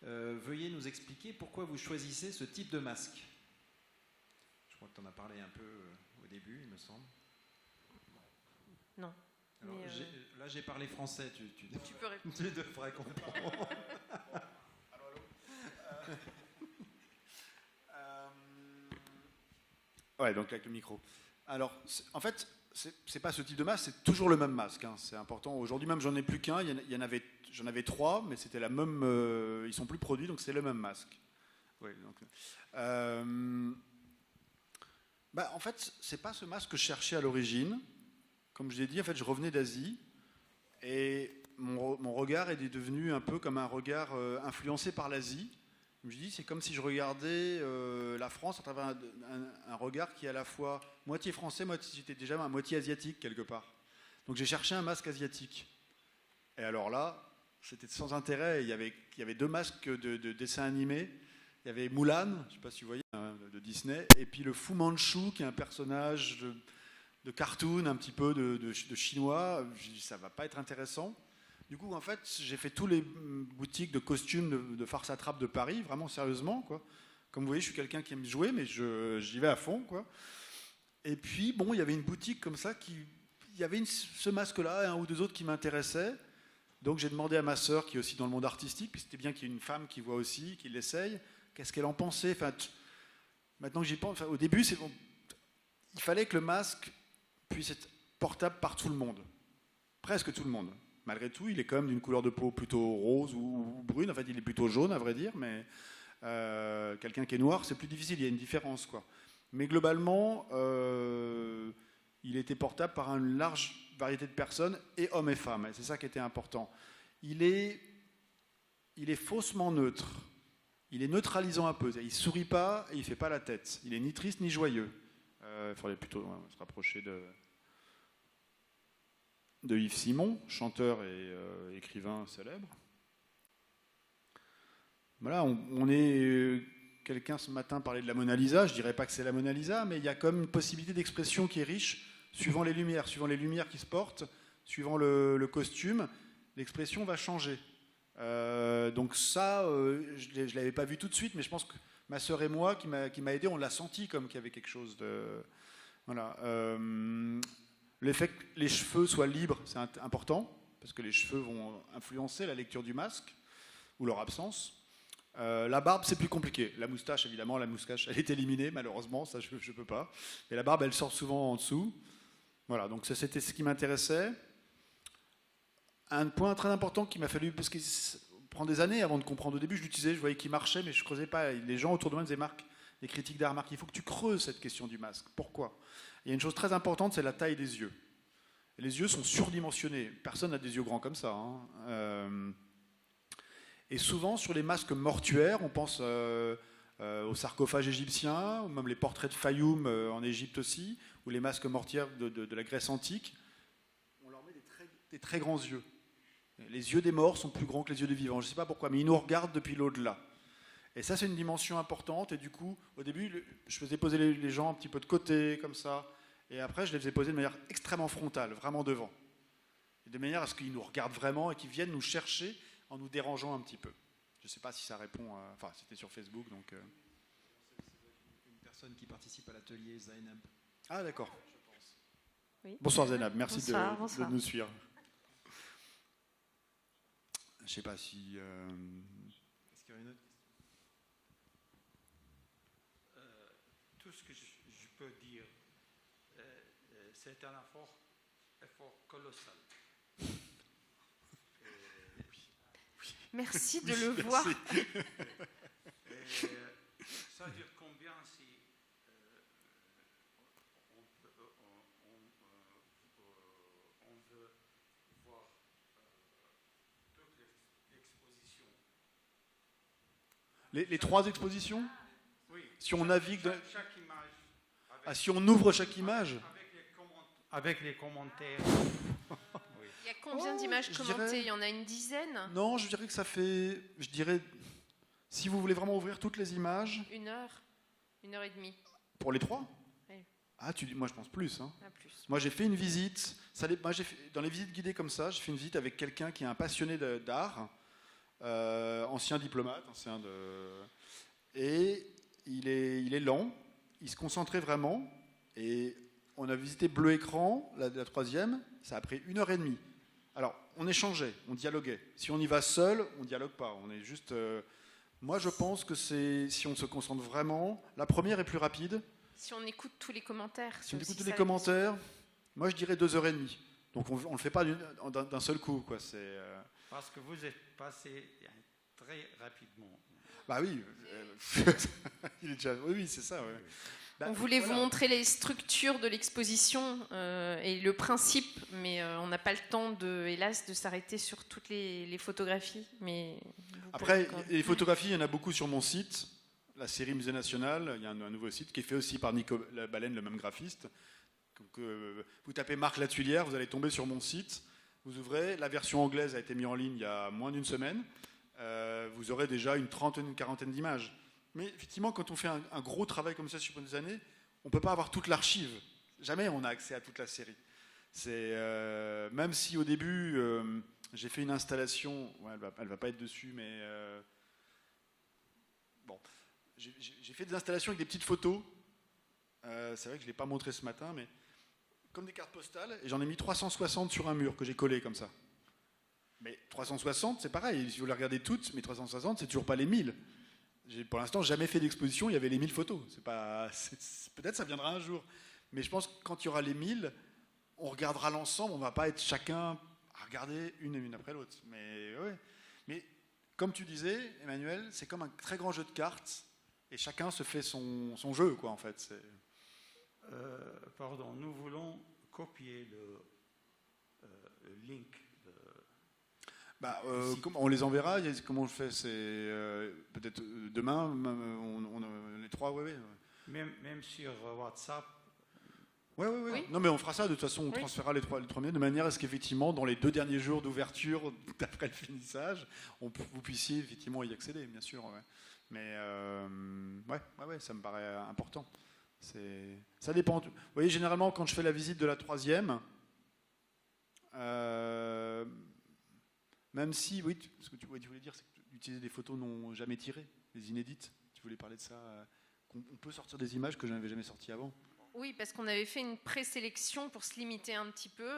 veuillez nous expliquer pourquoi vous choisissez ce type de masque. Je crois que tu en as parlé un peu au début, il me semble. Non. Alors, là, j'ai parlé français, tu peux répondre. Tu devrais comprendre. Ouais, donc avec le micro. Alors, en fait, c'est pas ce type de masque, c'est toujours le même masque. Hein, c'est important. Aujourd'hui même, j'en ai plus qu'un. J'en avais 3, mais c'était la même. Ils sont plus produits, donc c'est le même masque. Ouais, donc, en fait, c'est pas ce masque que je cherchais à l'origine. Comme je l'ai dit, en fait, je revenais d'Asie et mon regard est devenu un peu comme un regard influencé par l'Asie. Je me dis, c'est comme si je regardais la France à travers un regard qui est à la fois moitié français, j'étais déjà à moitié asiatique quelque part. Donc j'ai cherché un masque asiatique. Et alors là, c'était sans intérêt. Il y avait 2 masques de dessins animés. Il y avait Mulan, je ne sais pas si vous voyez, de Disney, et puis le Fu Manchu, qui est un personnage de cartoon, un petit peu de chinois. J'ai dit, ça ne va pas être intéressant. Du coup, en fait, j'ai fait tous les boutiques de costumes de farce attrape de Paris, vraiment sérieusement, quoi. Comme vous voyez, je suis quelqu'un qui aime jouer, mais j'y vais à fond, quoi. Et puis, bon, il y avait une boutique comme ça il y avait ce masque-là et 1 ou 2 autres qui m'intéressaient. Donc, j'ai demandé à ma sœur, qui est aussi dans le monde artistique, puis c'était bien qu'il y ait une femme qui voit aussi, qui l'essaye, qu'est-ce qu'elle en pensait. Enfin, maintenant que j'y pense, au début, il fallait que le masque puisse être portable par tout le monde, presque tout le monde. Malgré tout, il est quand même d'une couleur de peau plutôt rose ou brune. En fait, il est plutôt jaune, à vrai dire, mais quelqu'un qui est noir, c'est plus difficile, il y a une différence, quoi. Mais globalement, il était portable par une large variété de personnes, et hommes et femmes, et c'est ça qui était important. Il est faussement neutre. Il est neutralisant un peu. Il ne sourit pas et il ne fait pas la tête. Il est ni triste ni joyeux. Il faudrait plutôt se rapprocher de Yves Simon, chanteur et écrivain célèbre. Voilà, on est... Quelqu'un ce matin parlait de la Mona Lisa, je ne dirais pas que c'est la Mona Lisa, mais il y a comme une possibilité d'expression qui est riche, suivant les lumières qui se portent, suivant le costume, l'expression va changer. Donc ça, je ne l'avais pas vu tout de suite, mais je pense que ma sœur et moi, qui m'a aidé, on l'a senti comme qu'il y avait quelque chose de... Voilà. Le fait que les cheveux soient libres, c'est important, parce que les cheveux vont influencer la lecture du masque, ou leur absence. La barbe, c'est plus compliqué. La moustache, évidemment, elle est éliminée, malheureusement, ça je ne peux pas. Et la barbe, elle sort souvent en dessous. Voilà, donc ça c'était ce qui m'intéressait. Un point très important qui m'a fallu, parce que prend des années avant de comprendre. Au début, je l'utilisais, je voyais qu'il marchait, mais je ne creusais pas. Les gens autour de moi me disaient, Marc, les critiques d'art, Marc, il faut que tu creuses cette question du masque. Pourquoi ? Il y a une chose très importante, c'est la taille des yeux. Et les yeux sont surdimensionnés. Personne n'a des yeux grands comme ça. Hein. Et souvent, sur les masques mortuaires, on pense aux sarcophages égyptiens, ou même les portraits de Fayoum en Égypte aussi, ou les masques mortuaires de la Grèce antique. On leur met des très grands yeux. Les yeux des morts sont plus grands que les yeux des vivants. Je ne sais pas pourquoi, mais ils nous regardent depuis l'au-delà. Et ça, c'est une dimension importante. Et du coup, au début, je faisais poser les gens un petit peu de côté, comme ça. Et après, je les faisais poser de manière extrêmement frontale, vraiment devant. Et de manière à ce qu'ils nous regardent vraiment et qu'ils viennent nous chercher en nous dérangeant un petit peu. Je ne sais pas si ça répond à... Enfin, c'était sur Facebook, donc... personne qui participe à l'atelier, Zainab. Ah, d'accord. Oui. Bonsoir Zainab, merci Bonsoir, de bonsoir. nous suivre. Je ne sais pas si... Est-ce qu'il y a une autre question? Tout ce que je peux dire, c'est un effort colossal. Merci de le voir. Ça veut dire combien si on veut voir toutes les expositions. Les 3 expositions? Oui. Si on navigue... Chaque image. Ah, si on ouvre chaque image? Avec les commentaires. Il y a combien d'images je commentées? dirais- Il y en a une dizaine? Non, je dirais que ça fait... Je dirais... Si vous voulez vraiment ouvrir toutes les images... 1 heure? 1h30? Pour les 3? Oui. Ah, tu dis... Moi, je pense plus. Hein. Pas plus. Moi, j'ai fait une visite. Dans les visites guidées comme ça, j'ai fait une visite avec quelqu'un qui est un passionné d'art, ancien diplomate, et il est lent. Il se concentrait vraiment. Et on a visité Bleu Écran, la 3e. Ça a pris 1h30. Alors, on échangeait, on dialoguait. Si on y va seul, on dialogue pas. On est juste. Moi, je pense que si on se concentre vraiment, la première est plus rapide. Si on écoute tous les commentaires. Si on c'est écoute aussi tous les ça, commentaires, moi je dirais 2h30. Donc on ne le fait pas d'un seul coup. Quoi. Parce que vous êtes passé très rapidement. Bah oui, il est déjà... oui, c'est ça. Ouais. Bah, On voulait voilà. vous montrer les structures de l'exposition et le principe, mais on n'a pas le temps, hélas, de s'arrêter sur toutes les photographies. Mais Après, les photographies, il y en a beaucoup sur mon site, la série Musée National. Il y a un nouveau site qui est fait aussi par Nico Baleine, le même graphiste. Donc, vous tapez Marc Latulière, vous allez tomber sur mon site. Vous ouvrez, la version anglaise a été mise en ligne il y a moins d'une semaine. Vous aurez déjà une trentaine, une quarantaine d'images. Mais effectivement, quand on fait un gros travail comme ça sur des années, on ne peut pas avoir toute l'archive. Jamais on a accès à toute la série. Même si au début, j'ai fait une installation, ouais, elle ne va pas être dessus, mais bon, j'ai fait des installations avec des petites photos. C'est vrai que je ne l'ai pas montré ce matin, mais comme des cartes postales, et j'en ai mis 360 sur un mur que j'ai collé comme ça. Mais 360, c'est pareil, si vous les regardez toutes, mais 360, c'est toujours pas les 1000. J'ai pour l'instant jamais fait d'exposition, il y avait les 1000 photos. Peut-être ça viendra un jour. Mais je pense que quand il y aura les 1000, on regardera l'ensemble, on ne va pas être chacun à regarder une après l'autre. Mais comme tu disais, Emmanuel, c'est comme un très grand jeu de cartes, et chacun se fait son jeu, quoi, en fait. Pardon, nous voulons copier le link. On les enverra. Comment je fais? C'est peut-être demain. Les 3, ouais. Même sur WhatsApp. Ouais. Oui. Non, mais on fera ça. De toute façon, on transférera les 3 minutes de manière à ce qu'effectivement, dans les 2 derniers jours d'ouverture, d'après le finissage, vous puissiez effectivement y accéder, bien sûr. Ouais. Mais ouais, ça me paraît important. Ça dépend. Vous voyez, généralement, quand je fais la visite de la 3e, même si, oui, ce que tu voulais dire, c'est d'utiliser des photos non jamais tirées, des inédites. Tu voulais parler de ça. On peut sortir des images que je n'avais jamais sorties avant. Oui, parce qu'on avait fait une présélection pour se limiter un petit peu,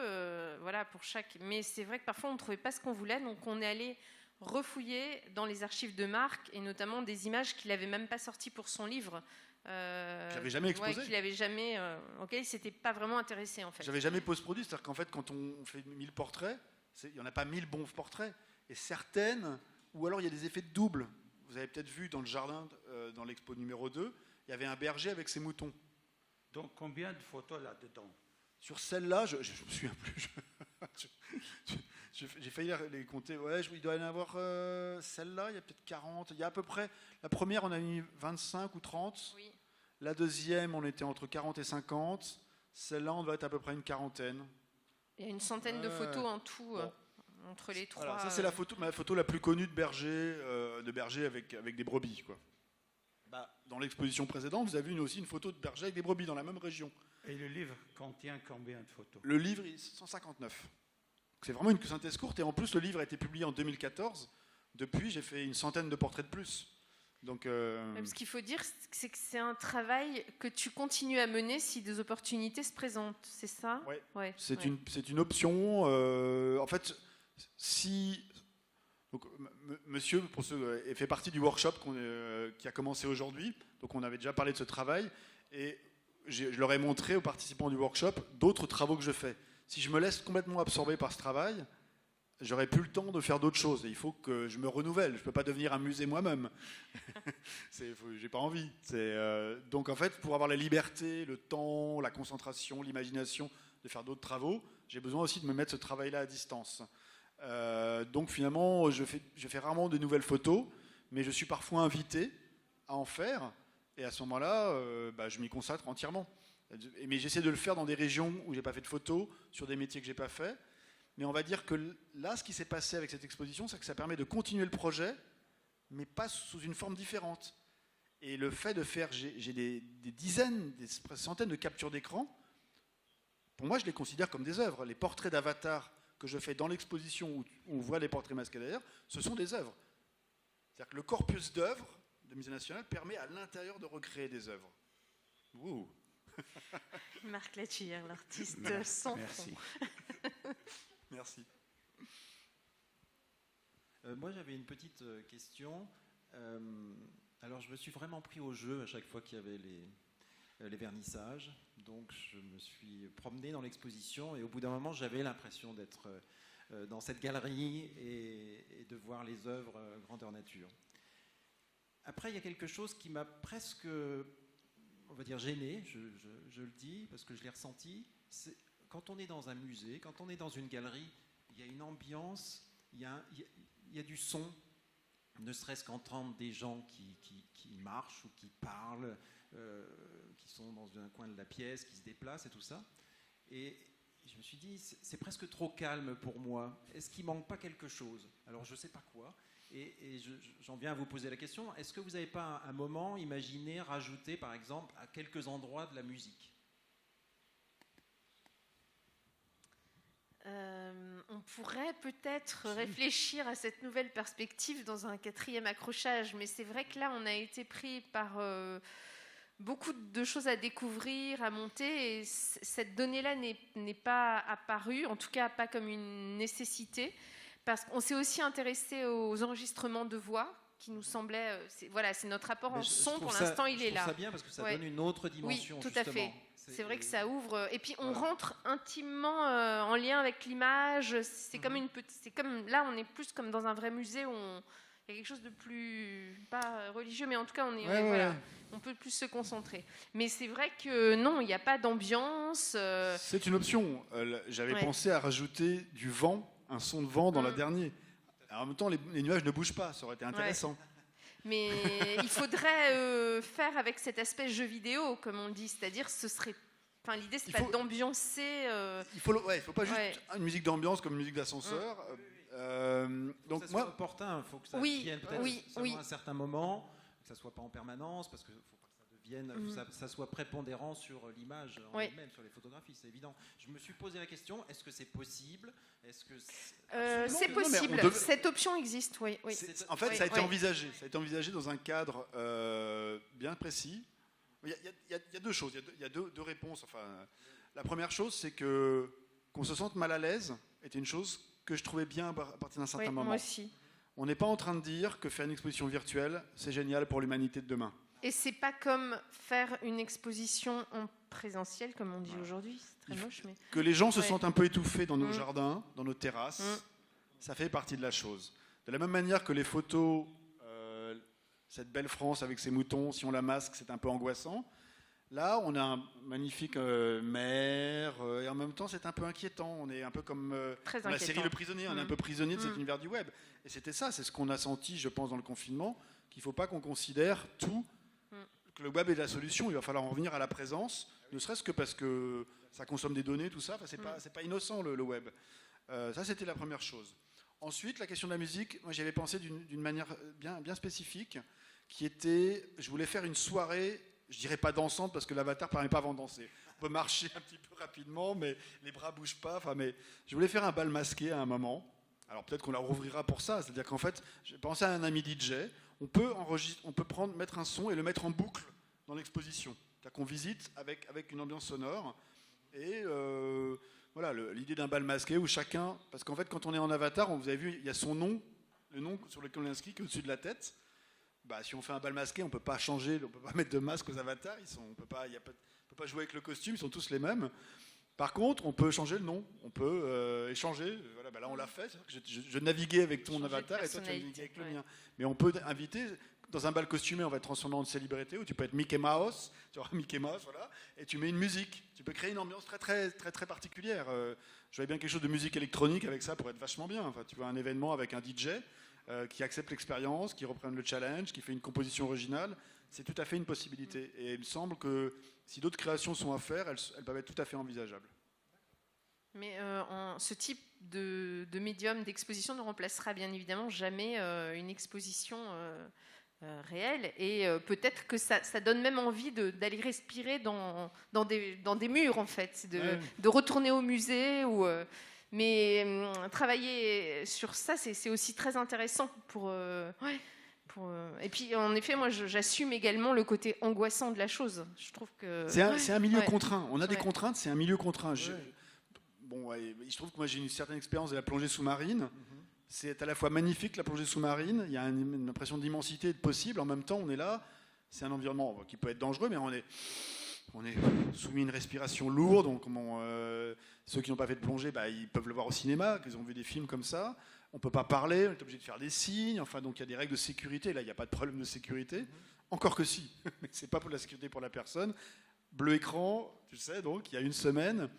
voilà, pour chaque. Mais c'est vrai que parfois on ne trouvait pas ce qu'on voulait, donc on est allé refouiller dans les archives de Marc et notamment des images qu'il n'avait même pas sorties pour son livre. Qu'il n'avait jamais exposé. Ouais, qu'il avait jamais, auquel il s'était pas vraiment intéressé en fait. J'avais jamais post-produit, c'est-à-dire qu'en fait, quand on fait 1000 portraits, il n'y en a pas 1000 bons portraits, et certaines, ou alors il y a des effets de double. Vous avez peut-être vu dans le jardin, dans l'expo numéro 2, il y avait un berger avec ses moutons. Donc combien de photos là-dedans? Sur celle-là, je me souviens plus. J'ai failli les compter. Ouais, il doit y en avoir celle-là, il y a peut-être 40. Il y a à peu près. La première, on a mis 25 ou 30. Oui. La deuxième, on était entre 40 et 50. Celle-là, on doit être à peu près une quarantaine. Il y a une centaine de photos en tout entre les 3. Voilà, ça, c'est ma photo la plus connue de berger avec des brebis, quoi. Dans l'exposition précédente, vous avez aussi une photo de berger avec des brebis dans la même région. Et le livre contient combien de photos? Le livre est 159. C'est vraiment une synthèse courte, et en plus le livre a été publié en 2014. Depuis, j'ai fait une centaine de portraits de plus. Donc, Parce qu'il faut dire, c'est que c'est un travail que tu continues à mener si des opportunités se présentent, c'est ça? Ouais. C'est une option. En fait, si... Donc, monsieur, pour ceux, fait partie du workshop qui a commencé aujourd'hui. Donc on avait déjà parlé de ce travail. Et je leur ai montré aux participants du workshop d'autres travaux que je fais. Si je me laisse complètement absorber par ce travail, j'aurais plus le temps de faire d'autres choses. Et il faut que je me renouvelle. Je ne peux pas devenir un musée moi-même. J'ai pas envie. Donc en fait, pour avoir la liberté, le temps, la concentration, l'imagination de faire d'autres travaux, j'ai besoin aussi de me mettre ce travail-là à distance. Donc finalement, je fais rarement de nouvelles photos, mais je suis parfois invité à en faire. Et à ce moment-là, je m'y consacre entièrement. Mais j'essaie de le faire dans des régions où j'ai pas fait de photos, sur des métiers que j'ai pas fait. Mais on va dire que là, ce qui s'est passé avec cette exposition, c'est que ça permet de continuer le projet, mais pas sous une forme différente. Et le fait de faire, j'ai des dizaines, des centaines de captures d'écran. Pour moi, je les considère comme des œuvres. Les portraits d'avatar que je fais dans l'exposition où on voit les portraits masqués derrière, ce sont des œuvres. C'est-à-dire que le corpus d'œuvres de Musée National permet à l'intérieur de recréer des œuvres. Wouh. Marc Latuyère, l'artiste sans Merci. Merci. Moi, j'avais une petite question. Alors, je me suis vraiment pris au jeu à chaque fois qu'il y avait les vernissages. Donc, je me suis promené dans l'exposition et au bout d'un moment, j'avais l'impression d'être dans cette galerie et de voir les œuvres grandeur nature. Après, il y a quelque chose qui m'a presque, on va dire, gêné, je le dis, parce que je l'ai ressenti. C'est quand on est dans un musée, quand on est dans une galerie, il y a une ambiance, il y a du son, ne serait-ce qu'entendre des gens qui marchent ou qui parlent, qui sont dans un coin de la pièce, qui se déplacent et tout ça. Et je me suis dit, c'est presque trop calme pour moi. Est-ce qu'il manque pas quelque chose? Alors, je ne sais pas quoi. Et j'en viens à vous poser la question. Est-ce que vous n'avez pas un moment imaginé rajouter, par exemple, à quelques endroits de la musique? On pourrait peut-être réfléchir à cette nouvelle perspective dans un 4e accrochage, mais c'est vrai que là, on a été pris par beaucoup de choses à découvrir, à monter, et cette donnée-là n'est pas apparue, en tout cas pas comme une nécessité, parce qu'on s'est aussi intéressé aux enregistrements de voix, qui nous semblait, c'est notre rapport en son, pour l'instant, il est là. Je trouve ça bien parce que ça donne une autre dimension, oui, tout justement. À fait. C'est vrai que ça ouvre, et puis on rentre intimement en lien avec l'image. C'est comme là, on est plus comme dans un vrai musée où il y a quelque chose de plus, pas religieux, mais en tout cas, on peut plus se concentrer. Mais c'est vrai que non, il n'y a pas d'ambiance. C'est une option. J'avais pensé à rajouter du vent, un son de vent dans la dernière. Alors, en même temps, les nuages ne bougent pas, ça aurait été intéressant. Ouais. Mais il faudrait faire avec cet aspect jeu vidéo, comme on dit, c'est-à-dire l'idée c'est pas d'ambiancer. Il faut pas juste une musique d'ambiance comme une musique d'ascenseur. Donc ça soit opportun, il faut que ça vienne peut-être seulement à un certain moment, que ça soit pas en permanence, parce qu'il faut pas que ça devienne, ça soit prépondérant sur l'image en elle-même, sur les photographies, c'est évident. Je me suis posé la question, est-ce que c'est possible? Est-ce que c'est possible. Cette option existe, oui. En fait, ça a été envisagé. Ça a été envisagé dans un cadre bien précis. Il y a deux choses. Il y a deux réponses. Enfin, la première chose, c'est qu'on se sente mal à l'aise était une chose que je trouvais bien à partir d'un certain moment. Moi aussi. On n'est pas en train de dire que faire une exposition virtuelle, c'est génial pour l'humanité de demain. Et c'est pas comme faire une exposition en présentiel, comme on dit aujourd'hui. C'est très moche, mais... Que les gens se sentent un peu étouffés dans nos jardins, dans nos terrasses, ça fait partie de la chose. De la même manière que les photos, cette belle France avec ses moutons, si on la masque, c'est un peu angoissant. Là, on a un magnifique mer, et en même temps, c'est un peu inquiétant. On est un peu comme dans la série Le Prisonnier, on est un peu prisonnier de cet univers du web. Et c'était ça, c'est ce qu'on a senti, je pense, dans le confinement, qu'il ne faut pas qu'on considère tout, que le web est la solution. Il va falloir en revenir à la présence, ne serait-ce que parce que ça consomme des données, tout ça. Enfin, c'est pas innocent, le web. Ça, c'était la première chose. Ensuite, la question de la musique, moi, j'y avais pensé d'une manière bien spécifique, qui était, je voulais faire une soirée, je dirais pas dansante parce que l'avatar ne permet pas avant de danser. On peut marcher un petit peu rapidement, mais les bras bougent pas. Mais je voulais faire un bal masqué à un moment, Alors peut-être qu'on la rouvrira pour ça, c'est-à-dire qu'en fait, j'ai pensé à un ami DJ, on peut mettre un son et le mettre en boucle dans l'exposition. C'est-à-dire qu'on visite avec une ambiance sonore, et voilà, l'idée d'un bal masqué où chacun, parce qu'en fait quand on est en avatar, vous avez vu, il y a son nom, le nom sur lequel on est inscrit, qui est au-dessus de la tête. Bah, si on fait un bal masqué, on ne peut pas changer, on ne peut pas mettre de masque aux avatars, on ne peut pas jouer avec le costume, ils sont tous les mêmes. Par contre, on peut changer le nom, on peut échanger. Voilà, bah là, on l'a fait. Je naviguais avec ton avatar et toi, tu naviguais avec le mien. Mais on peut inviter, dans un bal costumé, on va être transformé en célébrité, où tu peux être Mickey Mouse, tu auras Mickey Mouse, voilà, et tu mets une musique. Tu peux créer une ambiance très, très, très, très particulière. Je voyais bien quelque chose de musique électronique avec ça pour être vachement bien. Enfin, tu vois un événement avec un DJ qui accepte l'expérience, qui reprenne le challenge, qui fait une composition originale. C'est tout à fait une possibilité. Et il me semble que si d'autres créations sont à faire, elles peuvent être tout à fait envisageables. Mais ce type de médium d'exposition ne remplacera bien évidemment jamais une exposition réelle. Et peut-être que ça donne même envie d'aller respirer dans des murs, en fait, de retourner au musée. Mais travailler sur ça, c'est aussi très intéressant et puis, en effet, moi, j'assume également le côté angoissant de la chose. Je trouve que c'est un milieu contraint. On a des contraintes, c'est un milieu contraint. Il se trouve que moi, j'ai une certaine expérience de la plongée sous-marine. C'est à la fois magnifique, la plongée sous-marine. Il y a une impression d'immensité et de possible. En même temps, on est là. C'est un environnement qui peut être dangereux, mais on est soumis à une respiration lourde. Donc, ceux qui n'ont pas fait de plongée, ils peuvent le voir au cinéma, qu'ils ont vu des films comme ça. On ne peut pas parler, on est obligé de faire des signes. Enfin, donc il y a des règles de sécurité. Là, il n'y a pas de problème de sécurité. Encore que si. Mais ce n'est pas pour la sécurité pour la personne. Bleu écran, tu sais, donc il y a une semaine.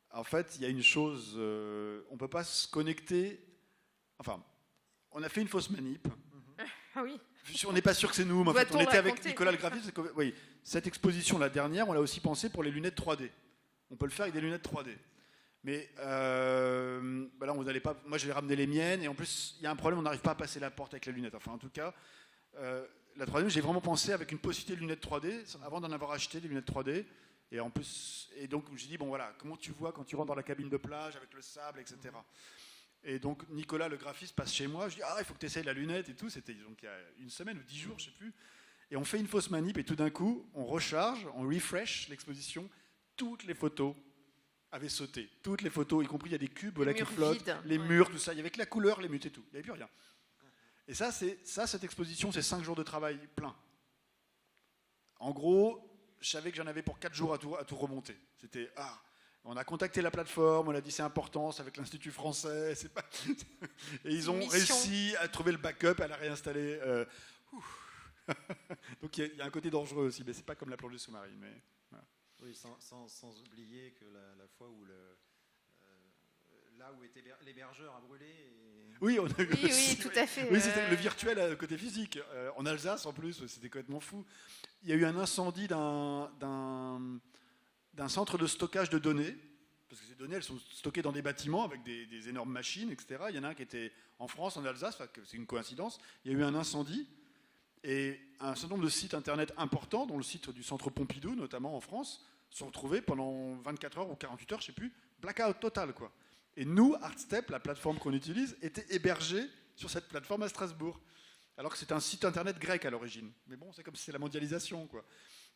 En fait, il y a une chose. On ne peut pas se connecter. Enfin, on a fait une fausse manip. Ah oui. On n'est pas sûr que c'est nous. Mais en fait, on était avec Nicolas le graphiste. Oui, cette exposition, la dernière, on l'a aussi pensé pour les lunettes 3D. On peut le faire avec des lunettes 3D. Mais là, on n'allait pas. Moi, je vais ramener les miennes. Et en plus, il y a un problème, on n'arrive pas à passer la porte avec les lunettes. Enfin, en tout cas, la 3D, j'ai vraiment pensé avec une possibilité de lunettes 3D, avant d'en avoir acheté des lunettes 3D. Et en plus, donc, je dis, bon, voilà, comment tu vois quand tu rentres dans la cabine de plage avec le sable, etc. Et donc, Nicolas, le graphiste, passe chez moi. Je dis, il faut que tu essayes la lunette et tout. C'était donc il y a une semaine ou 10 jours, je ne sais plus. Et on fait une fausse manip. Et tout d'un coup, on recharge, on refresh l'exposition. Toutes les photos avaient sauté. Toutes les photos, y compris, il y a des cubes là qui flottent, les murs, tout ça. Il y avait que la couleur, les murs et tout. Il n'y avait plus rien. Et cette exposition, c'est 5 jours de travail plein. En gros, je savais que j'en avais pour 4 jours à tout remonter. C'était, on a contacté la plateforme, on a dit c'est important, c'est avec l'Institut français. Et ils ont réussi à trouver le backup, à la réinstaller. Donc il y a un côté dangereux aussi, mais c'est pas comme la plongée sous-marine. Mais, voilà. Oui, sans oublier que la fois où là où était l'hébergeur a brûlé. Oui, on a eu oui, tout à fait. Oui, c'était le virtuel à côté physique. En Alsace, en plus, c'était complètement fou. Il y a eu un incendie d'un centre de stockage de données, parce que ces données, elles sont stockées dans des bâtiments avec des énormes machines, etc. Il y en a un qui était en France, en Alsace, c'est une coïncidence. Il y a eu un incendie, et un certain nombre de sites internet importants, dont le site du centre Pompidou, notamment en France, sont retrouvés pendant 24 heures ou 48 heures, je ne sais plus, blackout total, quoi. Et nous, ArtStep, la plateforme qu'on utilise, était hébergée sur cette plateforme à Strasbourg. Alors que c'est un site internet grec à l'origine. Mais bon, c'est comme si c'est la mondialisation, quoi.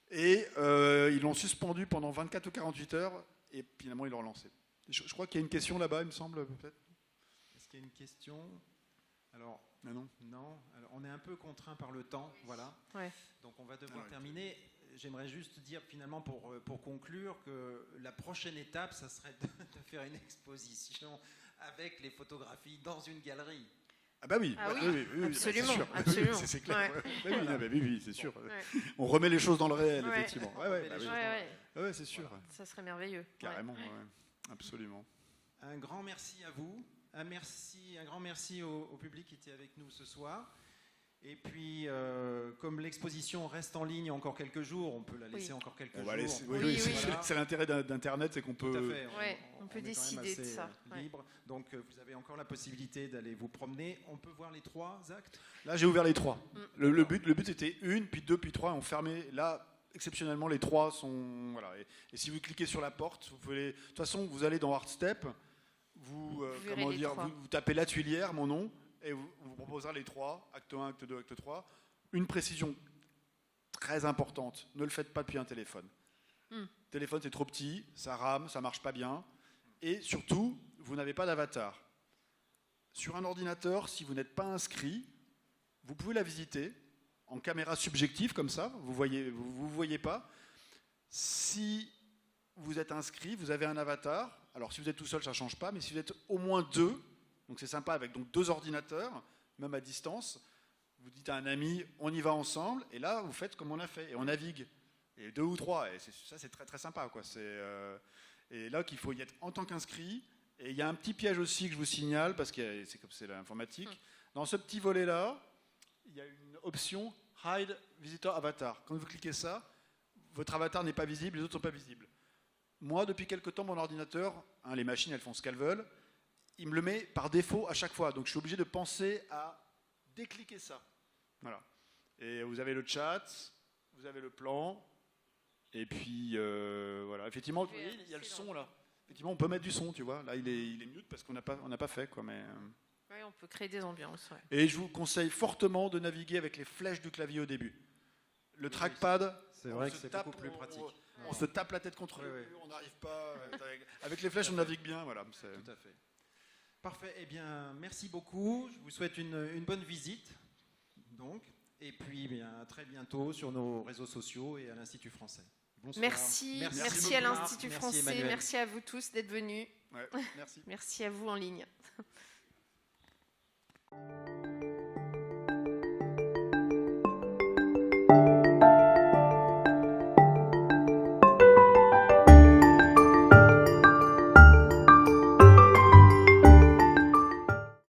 Et ils l'ont suspendu pendant 24 ou 48 heures, et finalement, ils l'ont relancé. Je crois qu'il y a une question là-bas, il me semble, peut-être. Est-ce qu'il y a une question ? Alors, non. Alors, on est un peu contraint par le temps, voilà. Ouais. Donc, on va devoir terminer. J'aimerais juste dire, finalement, pour conclure, que la prochaine étape, ça serait de faire une exposition avec les photographies dans une galerie. Ah bah oui, oui, absolument, c'est sûr. absolument. C'est clair. Ouais. Oui, c'est sûr. Ouais. On remet les choses dans le réel, Ouais. effectivement. Ouais, c'est sûr. Voilà. Ça serait merveilleux. Carrément, ouais. Absolument. Un grand merci à vous. Un grand merci au public qui était avec nous ce soir. Et puis, comme l'exposition reste en ligne encore quelques jours, on peut la laisser encore quelques jours. Oui. C'est l'intérêt d'Internet, c'est qu'on peut... Tout à fait. On peut décider de ça. Libre. Donc, vous avez encore la possibilité d'aller vous promener. On peut voir les 3 actes. Là, j'ai ouvert les 3. Le but était 1, puis 2, puis 3. On fermait. Là, exceptionnellement, les 3 sont... Voilà. Et si vous cliquez sur la porte, vous pouvez... De toute façon, vous allez dans ArtStep, vous tapez La Tuilière, mon nom, et vous proposera les 3, acte 1, acte 2, acte 3. Une précision très importante, ne le faites pas depuis un téléphone. Le téléphone, c'est trop petit, ça rame, ça marche pas bien. Et surtout, vous n'avez pas d'avatar. Sur un ordinateur, si vous n'êtes pas inscrit, vous pouvez la visiter en caméra subjective, comme ça, vous voyez pas. Si vous êtes inscrit, vous avez un avatar. Alors, si vous êtes tout seul, ça ne change pas, mais si vous êtes au moins 2, donc c'est sympa, avec donc 2 ordinateurs, même à distance, vous dites à un ami, on y va ensemble, et là, vous faites comme on a fait, et on navigue. Et 2 ou 3, et ça, c'est très, très sympa, quoi. Et là, qu'il faut y être en tant qu'inscrit. Et il y a un petit piège aussi que je vous signale, parce que c'est comme c'est l'informatique. Dans ce petit volet-là, il y a une option Hide Visitor Avatar. Quand vous cliquez ça, votre avatar n'est pas visible, les autres ne sont pas visibles. Moi, depuis quelque temps, mon ordinateur, les machines, elles font ce qu'elles veulent, il me le met par défaut à chaque fois. Donc je suis obligé de penser à décliquer ça. Voilà. Et vous avez le chat, vous avez le plan, et puis voilà. Effectivement, vous voyez, il y a le son là. Effectivement, on peut mettre du son, tu vois. Là, il est mute parce qu'on n'a pas fait, quoi. Mais oui, on peut créer des ambiances. Ouais. et je vous conseille fortement de naviguer avec les flèches du clavier au début. Le trackpad, c'est vrai que c'est beaucoup plus pratique. On se tape la tête contre le mur, on n'arrive pas. Avec les flèches, on navigue bien, voilà. Tout à fait. Parfait. Eh bien, merci beaucoup. Je vous souhaite une bonne visite. Donc, et puis bien, à très bientôt sur nos réseaux sociaux et à l'Institut français. Bonsoir. Merci à l'Institut français, merci à vous tous d'être venus. Ouais, merci. Merci à vous en ligne.